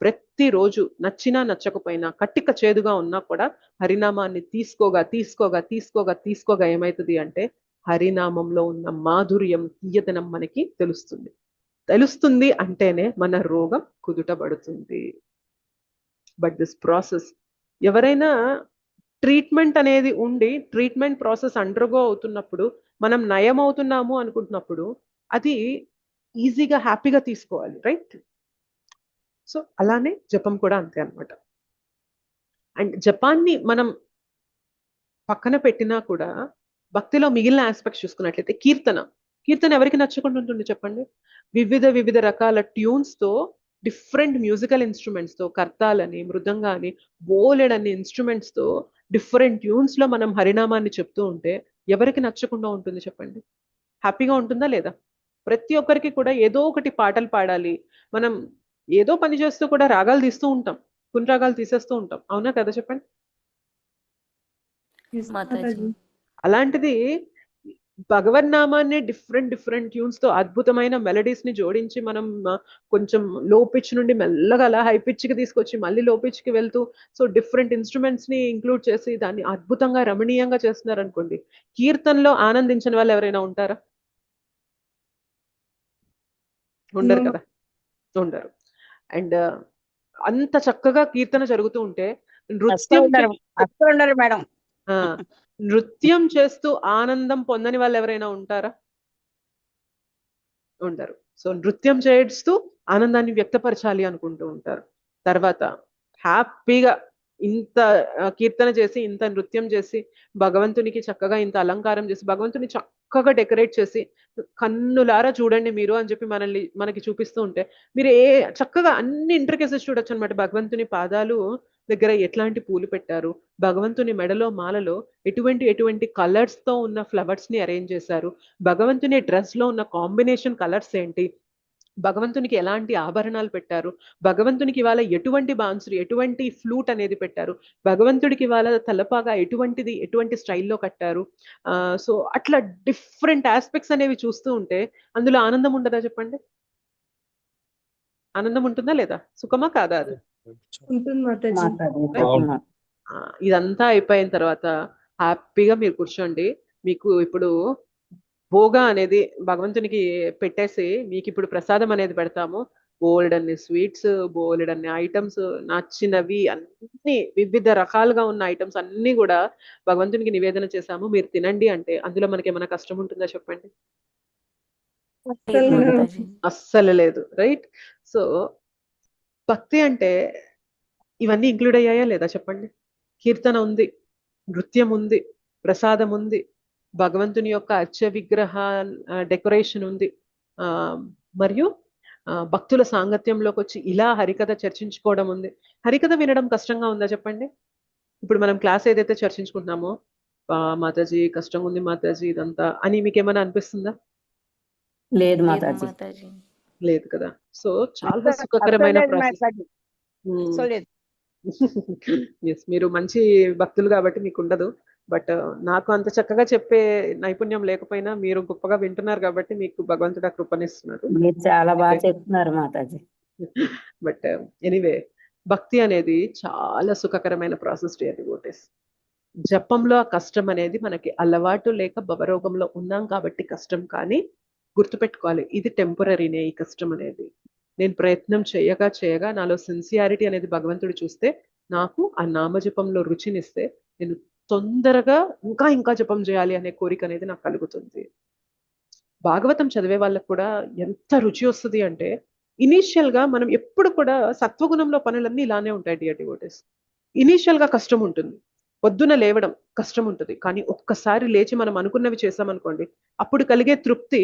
ప్రతిరోజు నచ్చినా నచ్చకపోయినా కట్టిక చేదుగా ఉన్నా కూడా హరినామాన్ని తీసుకోగా తీసుకోగా తీసుకోగా తీసుకోగా ఏమవుతుంది అంటే హరినామంలో ఉన్న మాధుర్యం తీయదనం మనకి తెలుస్తుంది అంటేనే మన రోగం కుదుటపడుతుంది. బట్ దిస్ ప్రాసెస్ ఎవరైనా ట్రీట్మెంట్ అనేది ఉండి ట్రీట్మెంట్ ప్రాసెస్ అండర్గో అవుతున్నప్పుడు మనం నయం అవుతున్నాము అనుకుంటున్నప్పుడు అది ఈజీగా హ్యాపీగా తీసుకోవాలి. రైట్? సో అలానే జపం కూడా అంతే అన్నమాట. అండ్ జపాన్ని మనం పక్కన పెట్టినా కూడా భక్తిలో మిగిలిన ఆస్పెక్ట్స్ చూసుకున్నట్లయితే కీర్తన ఎవరికి నచ్చకుండా ఉంటుంది చెప్పండి? వివిధ రకాల ట్యూన్స్ తో, డిఫరెంట్ మ్యూజికల్ ఇన్స్ట్రుమెంట్స్ తో, కర్తాలని, మృదంగాని, బోలెడన్ని ఇన్స్ట్రుమెంట్స్ తో డిఫరెంట్ ట్యూన్స్ లో మనం హరినామాన్ని చెప్తూ ఉంటే ఎవరికి నచ్చకుండా ఉంటుంది చెప్పండి? హ్యాపీగా ఉంటుందా లేదా? ప్రతి ఒక్కరికి కూడా ఏదో ఒకటి పాటలు పాడాలి, మనం ఏదో పని చేస్తూ కూడా రాగాలు తీస్తూ ఉంటాం, కొన్ని రాగాలు తీసేస్తూ ఉంటాం, అవునా కదా చెప్పండి? మాతాజీ అలాంటిది భగవన్నామాన్ని డిఫరెంట్ ట్యూన్స్ తో అద్భుతమైన మెలడీస్ ని జోడించి మనం కొంచెం లో పిచ్ నుండి మెల్లగా అలా హై పిచ్ కి తీసుకొచ్చి మళ్ళీ లో పిచ్ కి వెళ్తూ, సో డిఫరెంట్ ఇన్స్ట్రుమెంట్స్ ని ఇంక్లూడ్ చేసి దాన్ని అద్భుతంగా రమణీయంగా చేస్తున్నారు అనుకోండి, కీర్తనలో ఆనందించిన వాళ్ళు ఎవరైనా ఉంటారా? ఉండరు కదా, ఉండరు. అండ్ అంత చక్కగా కీర్తన జరుగుతూ ఉంటే ఉండరు మేడం. నృత్యం చేస్తూ ఆనందం పొందని వాళ్ళు ఎవరైనా ఉంటారా? ఉండరు. సో నృత్యం చేస్తూ ఆనందాన్ని వ్యక్తపరచాలి అనుకుంటూ ఉంటారు. తర్వాత హ్యాపీగా ఇంత కీర్తన చేసి, ఇంత నృత్యం చేసి, భగవంతునికి చక్కగా ఇంత అలంకారం చేసి, భగవంతుని చక్కగా డెకరేట్ చేసి, కన్నులారా చూడండి మీరు అని చెప్పి మనకి చూపిస్తూ ఉంటే మీరు చక్కగా అన్ని ఇంటర్కేసెస్ చూడొచ్చు అనమాట. భగవంతుని పాదాలు దగ్గర ఎట్లాంటి పూలు పెట్టారు, భగవంతుని మెడలో మాలలో ఎటువంటి కలర్స్ తో ఉన్న ఫ్లవర్స్ ని అరేంజ్ చేశారు, భగవంతుని డ్రెస్ లో ఉన్న కాంబినేషన్ కలర్స్ ఏంటి, భగవంతునికి ఎలాంటి ఆభరణాలు పెట్టారు, భగవంతునికి ఇవాళ ఎటువంటి బాన్సులు, ఎటువంటి ఫ్లూట్ అనేది పెట్టారు, భగవంతుడికి ఇవాళ తలపాగా ఎటువంటి స్టైల్లో కట్టారు. సో అట్లా డిఫరెంట్ ఆస్పెక్ట్స్ అనేవి చూస్తూ ఉంటే అందులో ఆనందం ఉండదా చెప్పండి? ఆనందం ఉంటుందా లేదా? సుఖమా కాదా? అది ఇదంతా అయిపోయిన తర్వాత హ్యాపీగా మీరు కూర్చోండి. మీకు ఇప్పుడు భోగా అనేది భగవంతునికి పెట్టేసి మీకు ఇప్పుడు ప్రసాదం అనేది పెడతాము. బోలెడన్ని స్వీట్స్, బోలెడన్ని ఐటమ్స్, నచ్చినవి అన్ని వివిధ రకాలుగా ఉన్న ఐటమ్స్ అన్ని కూడా భగవంతునికి నివేదన చేశాము, మీరు తినండి అంటే అందులో మనకి ఏమైనా కష్టం ఉంటుందా చెప్పండి? అస్సలు లేదు, రైట్? సో భక్తి అంటే ఇవన్నీ ఇంక్లూడ్ అయ్యాయా లేదా చెప్పండి? కీర్తన ఉంది, నృత్యం ఉంది, ప్రసాదం ఉంది, భగవంతుని యొక్క అర్చ విగ్రహ డెకరేషన్ ఉంది, మరియు భక్తుల సాంగత్యంలోకి వచ్చి ఇలా హరికథ చర్చించుకోవడం ఉంది. హరికథ వినడం కష్టంగా ఉందా చెప్పండి? ఇప్పుడు మనం క్లాస్ ఏదైతే చర్చించుకుంటున్నామో, మాతాజీ కష్టంగా ఉంది మాతాజీ ఇదంతా అని మీకు ఏమైనా అనిపిస్తుందా? లేదు మాతాజీ, లేదు కదా. సో చాలా సుఖకరమైన ప్రాసెస్. మీరు మంచి భక్తులు కాబట్టి మీకు ఉండదు, బట్ నాకు అంత చక్కగా చెప్పే నైపుణ్యం లేకపోయినా మీరు గొప్పగా వింటున్నారు కాబట్టి మీకు భగవంతుడు కృపనిస్తున్నారు. చాలా బాగా చెప్తున్నారు మాతాజీ. బట్ ఎనీవే, భక్తి అనేది చాలా సుఖకరమైన ప్రాసెస్ డివోటీస్. జపంలో ఆ కష్టం అనేది మనకి అలవాటు లేక భవరోగంలో ఉన్నాం కాబట్టి కష్టం, కానీ గుర్తుపెట్టుకోవాలి ఇది టెంపరీనే. ఈ కష్టం అనేది నేను ప్రయత్నం చేయగా నాలో సిన్సియారిటీ అనేది భగవంతుడు చూస్తే నాకు ఆ నామజపంలో రుచినిస్తే నేను తొందరగా ఇంకా జపం చేయాలి అనే కోరిక అనేది నాకు కలుగుతుంది. భాగవతం చదివే వాళ్ళకు కూడా ఎంత రుచి వస్తుంది అంటే, ఇనీషియల్ గా మనం ఎప్పుడు కూడా సత్వగుణంలో పనులన్నీ ఇలానే ఉంటాయి డియర్ డివోటీస్. ఇనీషియల్ గా కష్టం ఉంటుంది, పొద్దున లేవడం కష్టం ఉంటుంది, కానీ ఒక్కసారి లేచి మనం అనుకున్నవి చేసామనుకోండి అప్పుడు కలిగే తృప్తి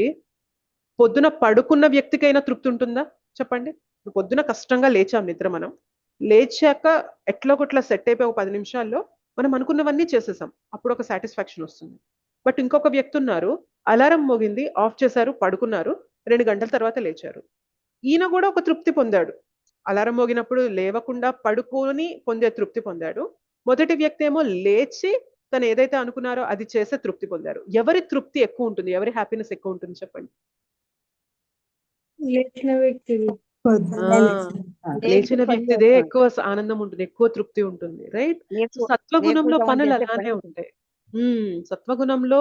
పొద్దున పడుకున్న వ్యక్తికైనా తృప్తి ఉంటుందా చెప్పండి? పొద్దున కష్టంగా లేచాం, నిద్ర మనం లేచాక ఎట్లా కొట్లా సెట్ అయిపోయి 10 నిమిషాల్లో మనం అనుకున్నవన్నీ చేసేసాం, అప్పుడు ఒక సాటిస్ఫాక్షన్ వస్తుంది. బట్ ఇంకొక వ్యక్తి ఉన్నారు, అలారం మోగింది, ఆఫ్ చేశారు, పడుకున్నారు, 2 గంటల తర్వాత లేచారు, ఈయన కూడా ఒక తృప్తి పొందాడు. అలారం మోగినప్పుడు లేవకుండా పడుకొని పొందే తృప్తి పొందాడు. మొదటి వ్యక్తి ఏమో లేచి తను ఏదైతే అనుకున్నారో అది చేసే తృప్తి పొందారు. ఎవరి తృప్తి ఎక్కువ ఉంటుంది, ఎవరి హ్యాపీనెస్ ఎక్కువ ఉంటుంది చెప్పండి? లేచిన వ్యక్తిదే ఎక్కువ ఆనందం ఉంటుంది, ఎక్కువ తృప్తి ఉంటుంది, రైట్? సత్వగుణంలో పనులు అలానే ఉంటాయి. సత్వగుణంలో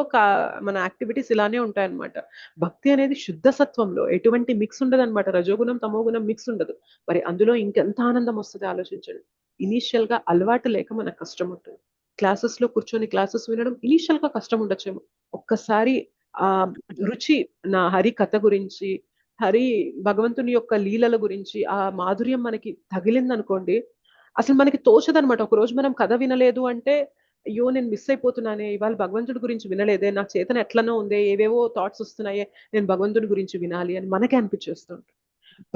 మన యాక్టివిటీస్ ఇలానే ఉంటాయి అన్నమాట. భక్తి అనేది శుద్ధ సత్వంలో ఎటువంటి మిక్స్ ఉండదు అనమాట. రజోగుణం తమోగుణం మిక్స్ ఉండదు. మరి అందులో ఇంకెంత ఆనందం వస్తుంది ఆలోచించండి. ఇనీషియల్ గా అలవాటు లేక మనకు కష్టం ఉంటుంది. క్లాసెస్ లో కూర్చొని క్లాసెస్ వినడం ఇనీషియల్ గా కష్టం ఉండొచ్చేమో, ఒక్కసారి ఆ రుచి నా హరి కథ గురించి, భగవంతుని యొక్క లీలల గురించి ఆ మాధుర్యం మనకి తగిలిందనుకోండి, అసలు మనకి తోచదనమాట. ఒక రోజు మనం కథ వినలేదు అంటే, అయ్యో నేను మిస్ అయిపోతున్నానే, ఇవాళ భగవంతుడి గురించి వినలేదే, నా చేతన ఎట్లనో ఉందే, ఏవేవో థాట్స్ వస్తున్నాయే, నేను భగవంతుడి గురించి వినాలి అని మనకే అనిపించేస్తుంటుంది.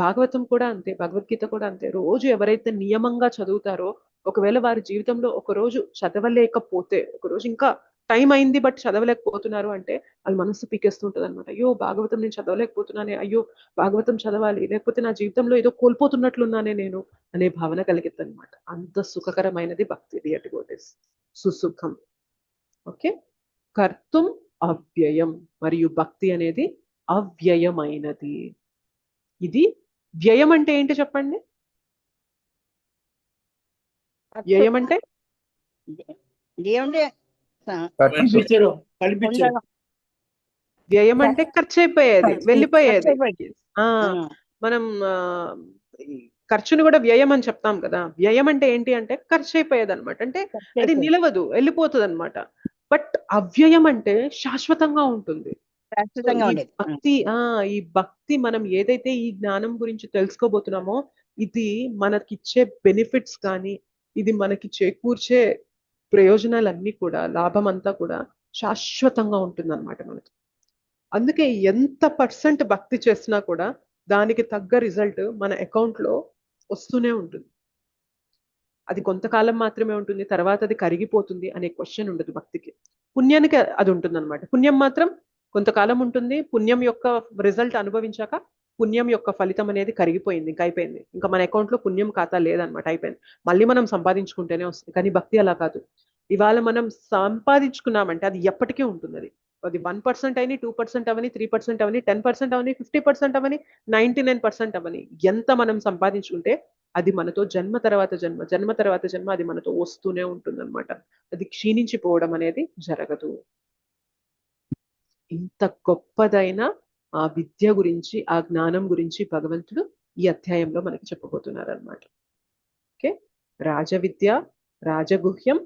భాగవతం కూడా అంతే, భగవద్గీత కూడా అంతే. రోజు ఎవరైతే నియమంగా చదువుతారో, ఒకవేళ వారి జీవితంలో ఒక రోజు చదవలేకపోతే, ఒక రోజు ఇంకా టైం అయింది బట్ చదవలేకపోతున్నారు అంటే, అది మనసు పీకేస్తుంటది అనమాట. అయ్యో భాగవతం నేను చదవలేకపోతున్నానే, అయ్యో భాగవతం చదవాలి, లేకపోతే నా జీవితంలో ఏదో కోల్పోతున్నట్లున్నానే నేను అనే భావన కలిగిద్ది అనమాట. అంత సుఖకరమైనది భక్తి, డియర్ డివోటీస్. సుసుఖం. ఓకే. కర్తుం అవ్యయం, మరియు భక్తి అనేది అవ్యయమైనది. ఇది వ్యయం అంటే ఏంటి చెప్పండి? వ్యయం అంటే వ్యయం అంటే ఖర్చు అయిపోయేది, వెళ్ళిపోయేది. మనం ఈ ఖర్చుని కూడా వ్యయం అని చెప్తాం కదా. వ్యయం అంటే ఏంటి అంటే ఖర్చు అయిపోయేది అనమాట. అంటే అది నిలవదు, వెళ్ళిపోతుంది అనమాట. బట్ అవ్యయం అంటే శాశ్వతంగా ఉంటుంది. ఈ భక్తి మనం ఏదైతే ఈ జ్ఞానం గురించి తెలుసుకోబోతున్నామో, ఇది మనకిచ్చే బెనిఫిట్స్ కానీ, ఇది మనకి చేకూర్చే ప్రయోజనాలన్నీ కూడా, లాభం అంతా కూడా శాశ్వతంగా ఉంటుంది అనమాట మనకి. అందుకే ఎంత పర్సెంట్ భక్తి చేసినా కూడా దానికి తగ్గ రిజల్ట్ మన అకౌంట్ లో వస్తూనే ఉంటుంది. అది కొంతకాలం మాత్రమే ఉంటుంది, తర్వాత అది కరిగిపోతుంది అనే క్వశ్చన్ ఉండదు భక్తికి. పుణ్యానికి అది ఉంటుంది అనమాట. పుణ్యం మాత్రం కొంతకాలం ఉంటుంది. పుణ్యం యొక్క రిజల్ట్ అనుభవించాక పుణ్యం యొక్క ఫలితం అనేది కరిగిపోయింది, ఇంకా అయిపోయింది. ఇంకా మన అకౌంట్ లో పుణ్యం ఖాతా లేదనమాట, అయిపోయింది. మళ్ళీ మనం సంపాదించుకుంటేనే వస్తుంది. కానీ భక్తి అలా కాదు. ఇవాళ మనం సంపాదించుకున్నామంటే అది ఎప్పటికీ ఉంటుంది. అది 1% అయినా, 2% అవని, 3% అవని, 10% అవని, 50% అవని, 99% అవని, ఎంత మనం సంపాదించుకుంటే అది మనతో జన్మ తర్వాత జన్మ, జన్మ తర్వాత జన్మ అది మనతో వస్తూనే ఉంటుంది అనమాట. అది క్షీణించిపోవడం అనేది జరగదు. ఇంత గొప్పదైన ఆ విద్య గురించి, ఆ జ్ఞానం గురించి భగవంతుడు ఈ అధ్యాయంలో మనకి చెప్పబోతున్నారు అనమాట. ఓకే. రాజవిద్య, రాజగుహ్యం,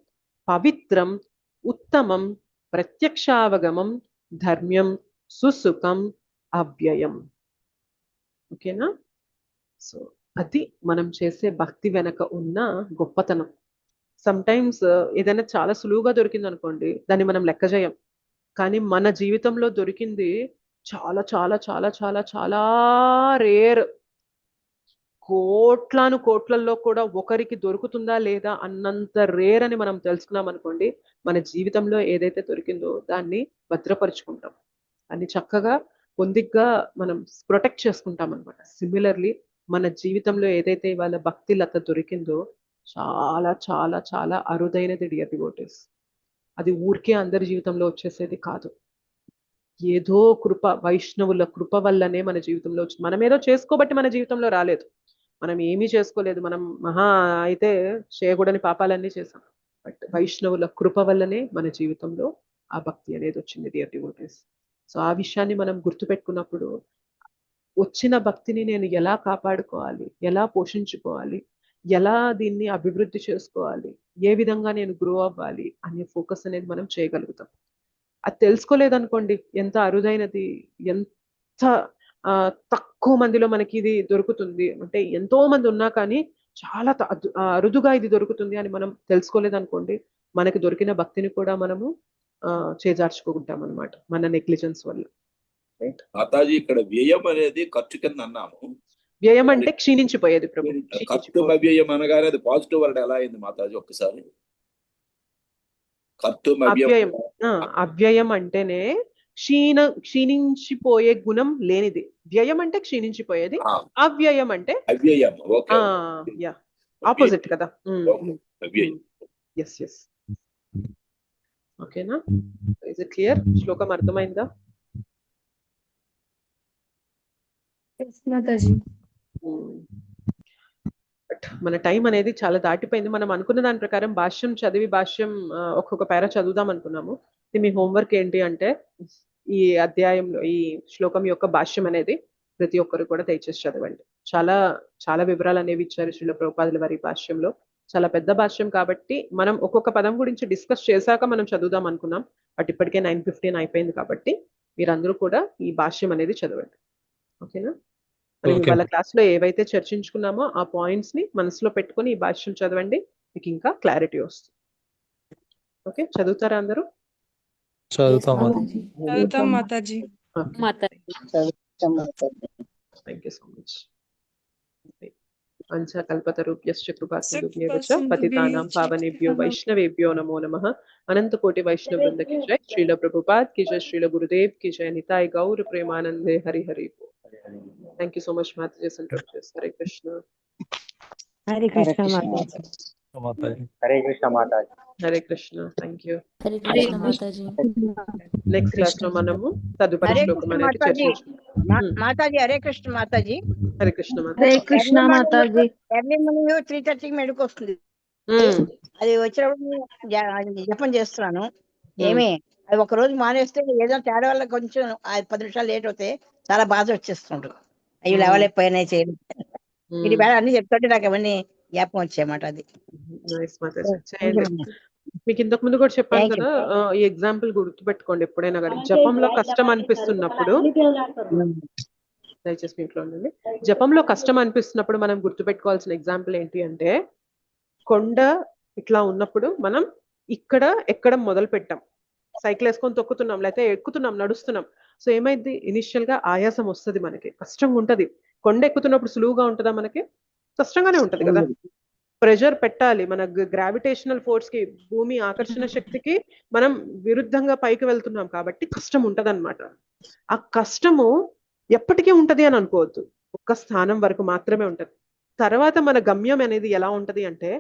పవిత్రం, ఉత్తమం, ప్రత్యక్షావగమం, ధర్మ్యం, సుసుఖం, అవ్యయం. ఓకేనా? సో అది మనం చేసే భక్తి వెనక ఉన్న గొప్పతనం. సమ్ టైమ్స్ ఏదైనా చాలా సులువుగా దొరికింది అనుకోండి, దాన్ని మనం లెక్క చేయం. కానీ మన జీవితంలో దొరికింది చాలా చాలా చాలా చాలా చాలా రేర్. కోట్లలో కూడా ఒకరికి దొరుకుతుందా లేదా అన్నంత రేర్ అని మనం తెలుసుకున్నాం అనుకోండి, మన జీవితంలో ఏదైతే దొరికిందో దాన్ని భద్రపరుచుకుంటాం, అన్ని చక్కగా పొందిగ్గా మనం ప్రొటెక్ట్ చేసుకుంటాం అనమాట. సిమిలర్లీ మన జీవితంలో ఏదైతే ఇవాళ భక్తి లత దొరికిందో చాలా చాలా చాలా అరుదైనది డియర్ డివోటీస్. అది ఊరికే అందరి జీవితంలో వచ్చేసేది కాదు. ఏదో కృప, వైష్ణవుల కృప వల్లనే మన జీవితంలో వచ్చింది. మనం ఏదో చేసుకోబట్టి మన జీవితంలో రాలేదు, మనం ఏమీ చేసుకోలేదు, మనం మహా అయితే చేయకూడని పాపాలన్నీ చేసాం. బట్ వైష్ణవుల కృప వల్లనే మన జీవితంలో ఆ భక్తి అనేది వచ్చింది డియర్ డివోటీస్. సో ఆ విషయాన్ని మనం గుర్తుపెట్టుకున్నప్పుడు వచ్చిన భక్తిని నేను ఎలా కాపాడుకోవాలి, ఎలా పోషించుకోవాలి, ఎలా దీన్ని అభివృద్ధి చేసుకోవాలి, ఏ విధంగా నేను గ్రో అవ్వాలి అనే ఫోకస్ అనేది మనం చేయగలుగుతాం. అది తెలుసుకోలేదనుకోండి, ఎంత అరుదైనది, ఎంత తక్కువ మందిలో మనకి ఇది దొరుకుతుంది అంటే, ఎంతో మంది ఉన్నా కానీ చాలా అరుదుగా ఇది దొరుకుతుంది అని మనం తెలుసుకోలేదనుకోండి, మనకి దొరికిన భక్తిని కూడా మనము చేజార్చుకుంటాం అనమాట మన నెగ్లిజెన్స్ వల్ల. రైట్ మాతాజీ, ఇక్కడ వ్యయం అనేది ఖర్చు కింద అన్నాము. వ్యయం అంటే క్షీణించిపోయేది ప్రభు. కర్తుం అవ్యయం అనగానే అది పాజిటివ్ వర్డ్ ఎలా అయింది మాతాజీ ఒక్కసారి? కర్తుం అవ్యయం. అవ్యయం అంటేనే క్షీణించిపోయే గుణం లేనిది. వ్యయం అంటే క్షీణించిపోయేది, అవ్యయం అంటే అవ్యయం. ఆపోజిట్ కదా. అవ్యయం. Yes yes. ఓకేనా? Is it clear? శ్లోకం అర్థమైందా? మన టైం అనేది చాలా దాటిపోయింది. మనం అనుకున్న దాని ప్రకారం భాష్యం చదివి భాష్యం ఒక్కొక్క పేరా చదువుదాం అనుకున్నాము. మీ హోంవర్క్ ఏంటి అంటే, ఈ అధ్యాయంలో ఈ శ్లోకం యొక్క భాష్యం అనేది ప్రతి ఒక్కరు కూడా దయచేసి చదవండి. చాలా చాలా వివరాలు అనేవి ఇచ్చారు శ్రీల ప్రభుపాదుల వారి భాష్యంలో. చాలా పెద్ద భాష్యం కాబట్టి మనం ఒక్కొక్క పదం గురించి డిస్కస్ చేశాక మనం చదువుదాం అనుకున్నాం. బట్ ఇప్పటికే 9:15 అయిపోయింది కాబట్టి మీరందరూ కూడా ఈ భాష్యం అనేది చదవండి. ఓకేనా? మనం Okay. ఇవాళ క్లాస్ లో ఏవైతే చర్చించుకున్నామో ఆ పాయింట్స్ ని మనసులో పెట్టుకొని ఈ భాష్యం చదవండి, మీకు ఇంకా క్లారిటీ వస్తుంది. ఓకే, చదువుతారా అందరూ? చదువుతాం మాతాజీ. చదువుతాం మాతాజీ. Thank you so much. పంచకల్పతరుభ్యశ్చ కృపాసింధుభ్యేవ చ సింధుభ్యశ్చ పతితానాం పావనేభ్యో వైష్ణవేభ్యో నమో నమః. అనంత కోటి వైష్ణవ వృంద की जय, श्रील प्रभुपाद की जय, श्रील गुरुदेव की जय, निताय गौर प्रेमानंदे हरि हरि बोल. Thank you so much Mataji Santosh. Hare Krishna. Hare Krishna Mataji. Mataji. Hare Krishna Mataji. Hare Krishna. Thank you. Hare Krishna Mataji. Next class లో మనము తదుపరి హరే శ్లోకం కృష్ణ అనేది మాతాజీ. చర్చించుకుందాం. మాతాజీ హరే కృష్ణ మాతాజీ. హరే కృష్ణ మాతాజీ. హరే కృష్ణ మాతాజీ. ఎర్లీ మార్నింగ్ 3:30కి మెడుకు వస్తుంది. అది వచ్చినప్పుడు జపం చేస్తున్నాను. ఏమి అది ఒక రోజు మానేస్తే ఏదో తేడా వల్ల కొంచెం 10 నిమిషాలు లేట్ అవుతే చాలా బాధ వచ్చేస్తుండ్రు. అవి లేవలేకపోయినాయి చేయడం. ఇది వేళ అన్ని చెప్తుంటే నాకు అవన్నీ జ్ఞాపకం వచ్చాయన్నమాట. అది Nice, Mataji. చేయండి. మీకు ఇంతకు ముందు కూడా చెప్పాను Thank you. కదా, ఈ ఎగ్జాంపుల్ గుర్తుపెట్టుకోండి ఎప్పుడైనా కానీ. జపంలో కష్టం అనిపిస్తున్నప్పుడు, దయచేసి మీ ఇంట్లో ఉండండి. జపంలో కష్టం అనిపిస్తున్నప్పుడు మనం గుర్తుపెట్టుకోవాల్సిన ఎగ్జాంపుల్ ఏంటి అంటే, కొండ ఇట్లా ఉన్నప్పుడు మనం ఇక్కడ ఎక్కడం మొదలు పెట్టాం, సైకిల్ వేసుకొని తొక్కుతున్నాం, లేకపోతే ఎక్కుతున్నాం, నడుస్తున్నాం. సో ఏమైంది, ఇనిషియల్ గా ఆయాసం వస్తుంది, మనకి కష్టంగా ఉంటది. కొండ ఎక్కుతున్నప్పుడు సులువుగా ఉంటుందా? మనకి కష్టంగానే ఉంటది కదా. ప్రెషర్ పెట్టాలి, మన గ్రావిటేషనల్ ఫోర్స్ కి, భూమి ఆకర్షణ శక్తికి మనం విరుద్ధంగా పైకి వెళ్తున్నాం కాబట్టి కష్టం ఉంటది అనమాట. ఆ కష్టము ఎప్పటికీ ఉంటది అని అనుకోవద్దు, ఒక్క స్థానం వరకు మాత్రమే ఉంటది. తర్వాత మన గమ్యం అనేది ఎలా ఉంటది అంటే,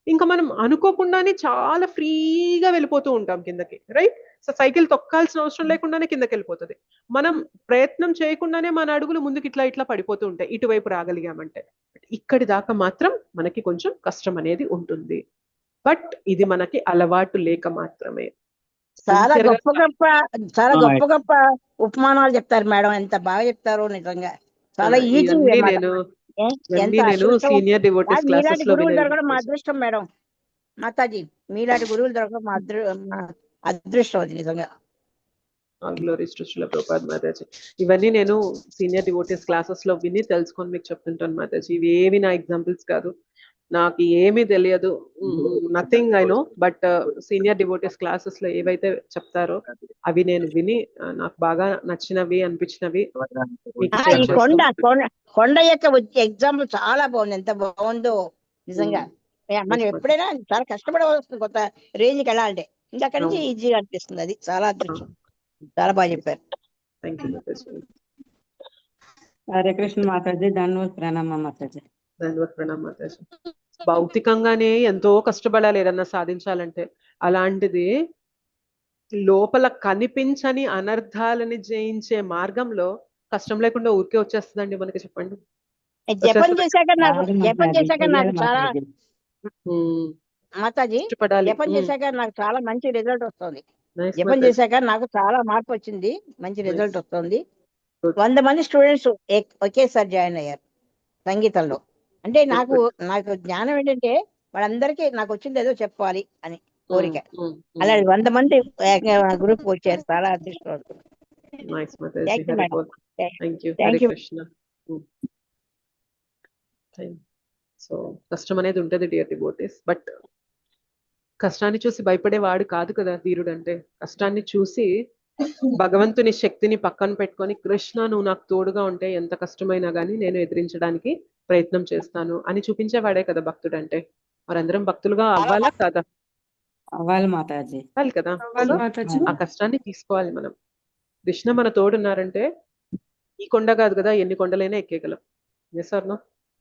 ఇంకా మనం అనుకోకుండానే చాలా ఫ్రీగా వెళ్ళిపోతూ ఉంటాం కిందకి, రైట్? సో సైకిల్ తొక్కాల్సిన అవసరం లేకుండానే కిందకి వెళ్ళిపోతుంది. మనం ప్రయత్నం చేయకుండానే మన అడుగులు ముందుకు ఇట్లా ఇట్లా పడిపోతూ ఉంటాయి, ఇటువైపు రాగలిగామంటే. ఇక్కడి దాకా మాత్రం మనకి కొంచెం కష్టం అనేది ఉంటుంది, బట్ ఇది మనకి అలవాటు లేక మాత్రమే. చాలా Sincere గా చాలా గొప్ప గొప్ప ఉపమానాలు చెప్తారు మేడం. ఎంత బాగా చెప్తారు నిజంగా. చాలా ఈజీ ఇవన్నీ అన్నమాట. నేను ఎంత నేను అదృష్టం. సీనియర్ డివోటీస్ క్లాసెస్ మీలాంటి లో గురువులు వినే దొరకడం మా అదృష్టం మేడం. మాతాజీ మీలాంటి గురువులు దొరకడం మా అదృష్టం అది నిజంగా. Glories to Srila Prabhupada Mataji. ఇవన్నీ నేను సీనియర్ డివోటీస్ క్లాసెస్ లో విని తెలుసుకొని మీకు చెప్తుంటాను మాతాజీ. ఇవి ఏవి నా ఎగ్జాంపుల్స్ కాదు, నాకు ఏమీ తెలియదు, nothing I know. But senior devotees classes లో ఏవైతే చెప్తారో అవి నేను విని నాకు బాగా నచ్చినవి అనిపించినవి మీకు ఈ షేర్ చేస్తాను. కొండ యొక్క ఎగ్జాంపుల్ చాలా బాగుంది. ఎంత బాగుందో నిజంగా. మనం ఎప్పుడైనా చాలా కష్టపడవలసింది కొత్త రేంజ్కి వెళ్ళాలంటే, ఇంకా అక్కడి నుంచి ఈజీగా అనిపిస్తుంది. అది చాలా అదృష్టం. చాలా బాగా చెప్పారు. థ్యాంక్ యూ మాతాజీ. హరే కృష్ణ మాతాజీ. ధన్యవాద ప్రణామ మాతాజీ. ధన్యవాద ప్రణామ మాతాజీ. భౌతికంగానే ఎంతో కష్టపడాలి ఏదన్నా సాధించాలంటే, అలాంటిది లోపల కనిపించని అనర్థాలని జయించే మార్గంలో కష్టం లేకుండా ఊరికే వచ్చేస్తుందండి మనకి, చెప్పండి. జపం చేశాక నాకు చాలా మాతాజీ జపం చేశాక నాకు చాలా మంచి రిజల్ట్ వస్తుంది. జపం చేశాక నాకు చాలా మార్పు వచ్చింది, మంచి రిజల్ట్ వస్తుంది. 100 మంది స్టూడెంట్స్ ఒకేసారి జాయిన్ అయ్యారు సంగీతంలో. అంటే నాకు జ్ఞానం ఏంటంటే వాళ్ళందరికీ నాకు వచ్చింది ఏదో చెప్పాలి అని కోరిక. అలా 100 మంది గ్రూప్ వచ్చారు. చాలా అదృష్టం. సో కష్టం అనేది ఉంటది డియర్ డివోటీస్, బట్ కష్టాన్ని చూసి భయపడేవాడు కాదు కదా ధీరుడు అంటే. కష్టాన్ని చూసి భగవంతుని శక్తిని పక్కన పెట్టుకొని, కృష్ణ నువ్వు నాకు తోడుగా ఉంటే ఎంత కష్టమైనా గానీ నేను ఎదిరించడానికి ప్రయత్నం చేస్తాను అని చూపించేవాడే కదా భక్తుడు అంటే. మరందరం భక్తులుగా అవ్వాలా కాదా? అవ్వాలి మాతాజీ. అవ్వాలి కదా. ఆ కష్టాన్ని తీసుకోవాలి మనం. కృష్ణ మన తోడున్నారంటే ఈ కొండ కాదు కదా, ఎన్ని కొండలైనా ఎక్కేయగలం. Yes or no?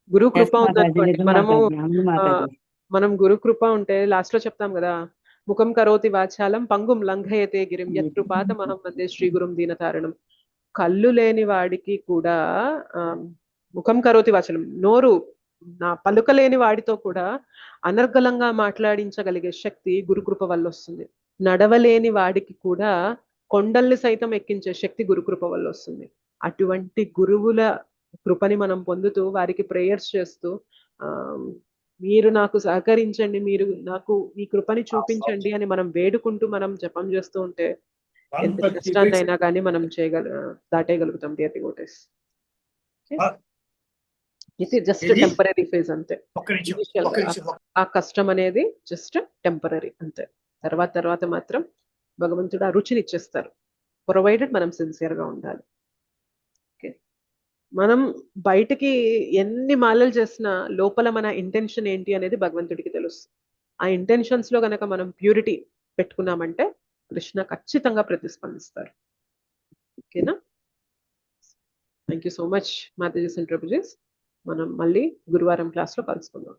గురు కృప ఉందనుకోండి, మనం గురు కృప ఉంటే లాస్ట్ లో చెప్తాం కదా, ముఖం కరోతి వాచాలం పంగుం లంఘయతే గిరిం యత్ కృపాతమహం వందే శ్రీ గురుం దీనతారణం. కళ్ళు లేని వాడికి కూడా ముఖం కరోతి వాచలం, నోరు నా పలుకలేని వాడితో కూడా అనర్గళంగా మాట్లాడించగలిగే శక్తి గురుకృప వల్ల వస్తుంది. నడవలేని వాడికి కూడా కొండల్ని సైతం ఎక్కించే శక్తి గురుకృప వల్ల వస్తుంది. అటువంటి గురువుల కృపని మనం పొందుతూ వారికి ప్రేయర్స్ చేస్తూ మీరు నాకు సహకరించండి, మీరు నాకు ఈ కృపని చూపించండి అని మనం వేడుకుంటూ మనం జపం చేస్తూ ఉంటే ఎంత కష్టాన్ని అయినా కానీ మనం దాటేయగలుగుతాం డియర్ డివోటీస్. ఇది జస్ట్ టెంపరీ ఫేజ్ అంతే. Initial గా ఆ కష్టం అనేది జస్ట్ టెంపరీ అంతే. తర్వాత మాత్రం భగవంతుడు ఆ రుచిని ఇచ్చేస్తారు, ప్రొవైడెడ్ మనం సిన్సియర్ గా ఉండాలి. ఓకే, మనం బయటికి ఎన్ని మాలలు చేసినా లోపల మన ఇంటెన్షన్ ఏంటి అనేది భగవంతుడికి తెలుసు. ఆ ఇంటెన్షన్స్ లో గనక మనం ప్యూరిటీ పెట్టుకున్నామంటే కృష్ణ ఖచ్చితంగా ప్రతిస్పందిస్తారు. ఓకేనా? Thank you so much Matajis and prabhujis. మనం మళ్ళీ గురువారం క్లాస్ లో కలుసుకుందాం.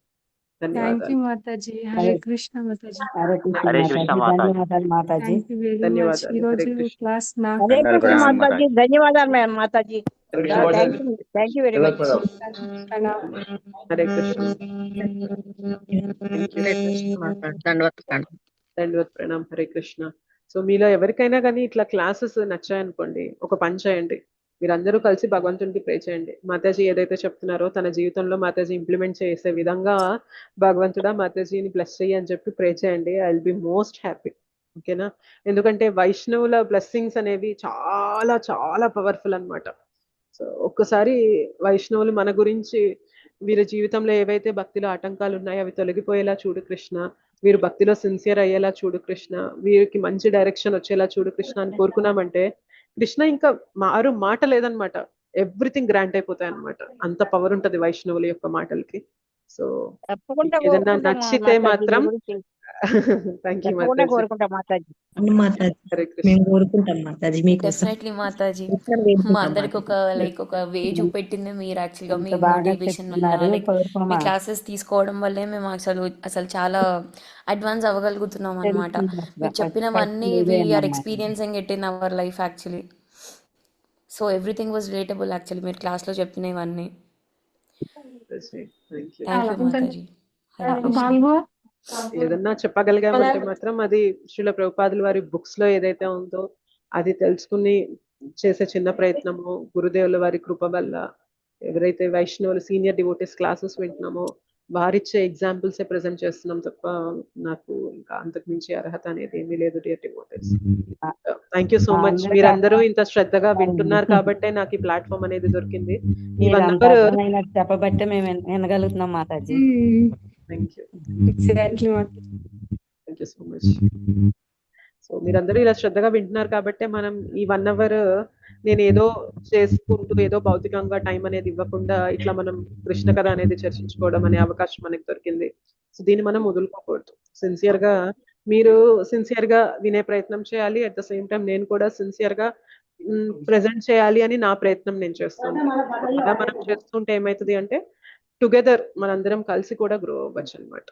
థ్యాంక్ ధన్యవాదాలు. యూ మాతాజీ. హరే కృష్ణ మాతాజీ. హరే కృష్ణ హరే కృష్ణ మాతాజీ. మాతాజీ. ధన్యవాదాలు Mataji. Thank you very much. ధన్యవాదాలు. ఈ హరే రోజు కృష్ణ. క్లాస్ నాకు హరే కృష్ణ ప్రణామాలు మాతాజీ. ధన్యవాదాలు madam Mataji. Mataji. Thank you very much. ప్రణామం. హరే కృష్ణ. దండవత్ ప్రణామ్. హరే కృష్ణ. సో మీలో ఎవరికైనా కానీ ఇట్లా క్లాసెస్ నచ్చాయనుకోండి, ఒక పని చేయండి, మీరందరూ కలిసి భగవంతునికి ప్రే చేయండి. మాతాజీ ఏదైతే చెప్తున్నారో తన జీవితంలో మాతాజీ ఇంప్లిమెంట్ చేసే విధంగా భగవంతుడా మాతాజీని బ్లెస్ చెయ్యి అని చెప్పి ప్రే చేయండి. I will be most happy. ఓకేనా? ఎందుకంటే వైష్ణవుల బ్లెస్సింగ్స్ అనేవి చాలా చాలా పవర్ఫుల్ అన్నమాట. సో ఒక్కసారి వైష్ణవులు మన గురించి, వీరి జీవితంలో ఏవైతే భక్తిలో ఆటంకాలు ఉన్నాయో అవి తొలగిపోయేలా చూడు కృష్ణ, వీరు భక్తిలో సిన్సియర్ అయ్యేలా చూడు కృష్ణ, వీరికి మంచి డైరెక్షన్ వచ్చేలా చూడు కృష్ణ అని కోరుకున్నామంటే కృష్ణ ఇంకా మారు మాట లేదనమాట, ఎవ్రీథింగ్ గ్రాంట్ అయిపోతాయి అనమాట. అంత పవర్ ఉంటది వైష్ణవుల యొక్క మాటలకి. సో తప్పకుండా ఏదన్నా కోరుకుంటాం నచ్చితే మాతాజీ మాత్రం మీ గురించి. థ్యాంక్ యూ తప్పకుండా మాతాజీ. కోరుకుంటాం మాతాజీ. అవును మాతాజీ, హరే కృష్ణ. మేము కోరుకుంటాం మాతాజీ మీకోసం. డెఫినెట్లీ మాతాజీ. ఇక్కడ మా వేడుకుంటాం అందరికి మాతాజీ. ఒక వే చూపెట్టింది మీరు. యాక్చువల్గా మీ ఇంత బాగా మోటివేషన్ వల్ల, చెప్తున్నారు. లైక్ కోరుకోమా. మీ క్లాసెస్ తీసుకోవడం వల్లే మేము అసలు చాలా అడ్వాన్స్ అవ్వగలుగుతున్నాం అనమాట. మీరు చెప్పినవన్నీ we are experiencing it in our life actually. So everything was relatable actually మీరు క్లాస్లో చెప్పినవన్నీ. Thank you. థ్యాంక్ యూ మాతాజీ. హరే కృష్ణ. బాల్గో ఏదన్నా చెప్పగలిగామంటే మాత్రం అది శ్రీల ప్రభుపాదుల వారి బుక్స్ లో ఏదైతే ఉందో అది తెలుసుకుని చేసే చిన్న ప్రయత్నము, గురుదేవుల వారి కృప వల్ల ఎవరైతే వైష్ణవులు సీనియర్ డివోటీస్ క్లాసెస్ వింటున్నామో వారిచ్చే ఎగ్జాంపుల్సే ప్రెజెంట్ చేస్తున్నాం తప్ప నాకు ఇంకా అంతకు మించి అర్హత అనేది ఏమీ లేదు dear devotees. Thank you so much. మీరందరూ ఇంత శ్రద్ధగా వింటున్నారు కాబట్టే నాకు ఈ ప్లాట్ఫామ్ అనేది దొరికింది. ఈ 1 మీరంతా hour అర్థమైనట్టు చెప్పబట్టే మేము వినగలుగుతున్నాం మాతాజీ. Thank you. ఎగ్జాక్ట్లీ మాతాజీ. Thank you so much. So మీరందరూ ఇలా శ్రద్ధగా వింటున్నారు కాబట్టే మనం ఈ 1 hour నేను ఏదో చేసుకుంటూ ఏదో భౌతికంగా టైం అనేది ఇవ్వకుండా ఇట్లా మనం కృష్ణ కథ అనేది చర్చించుకోవడం అనే అవకాశం మనకి దొరికింది. సో దీన్ని మనం వదులుకోకూడదు. సిన్సియర్ గా మీరు సిన్సియర్ గా వినే ప్రయత్నం చేయాలి. అట్ ద సేమ్ టైం నేను కూడా సిన్సియర్ గా ప్రెజెంట్ చేయాలి అని నా ప్రయత్నం నేను చేస్తాను. అలా మనం చేస్తుంటే ఏమవుతుంది అంటే టుగెదర్ మనందరం కలిసి కూడా గ్రో అవ్వచ్చు అనమాట.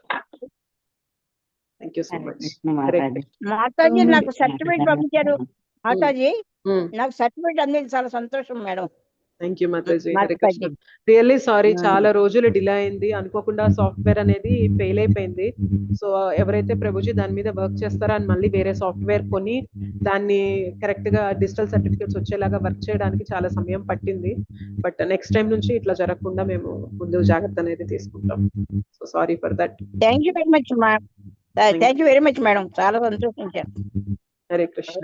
Thank you so Hare much. Krishna Hare Mataji. Mataji నాకు సర్టిఫికేట్ పంపించారు. మాతాజీ Hmm. నాకు సర్టిఫికేట్ అందింది, చాలా సంతోషం మేడం. థ్యాంక్ యూ మాతాజీ. హరే మాతాజీ. కృష్ణ. రియల్లీ సారీ, చాలా రోజులు డిలే అయింది. అనుకోకుండా సాఫ్ట్వేర్ అనేది ఫెయిల్ అయిపోయింది. సో ఎవరైతే ప్రభుజీ దాని మీద వర్క్ చేస్తారో అని మళ్ళీ వేరే సాఫ్ట్వేర్ కొని దాన్ని కరెక్ట్ గా డిజిటల్ సర్టిఫికేట్స్ వచ్చేలాగా వర్క్ చేయడానికి చాలా సమయం పట్టింది. బట్ నెక్స్ట్ టైం నుంచి ఇట్లా జరగకుండా మేము ముందు జాగ్రత్త అనేది తీసుకుంటాం. So sorry for that. Thank you very much ma'am. Thank you very much madam, చాలా సంతోషించాను. హరే కృష్ణ.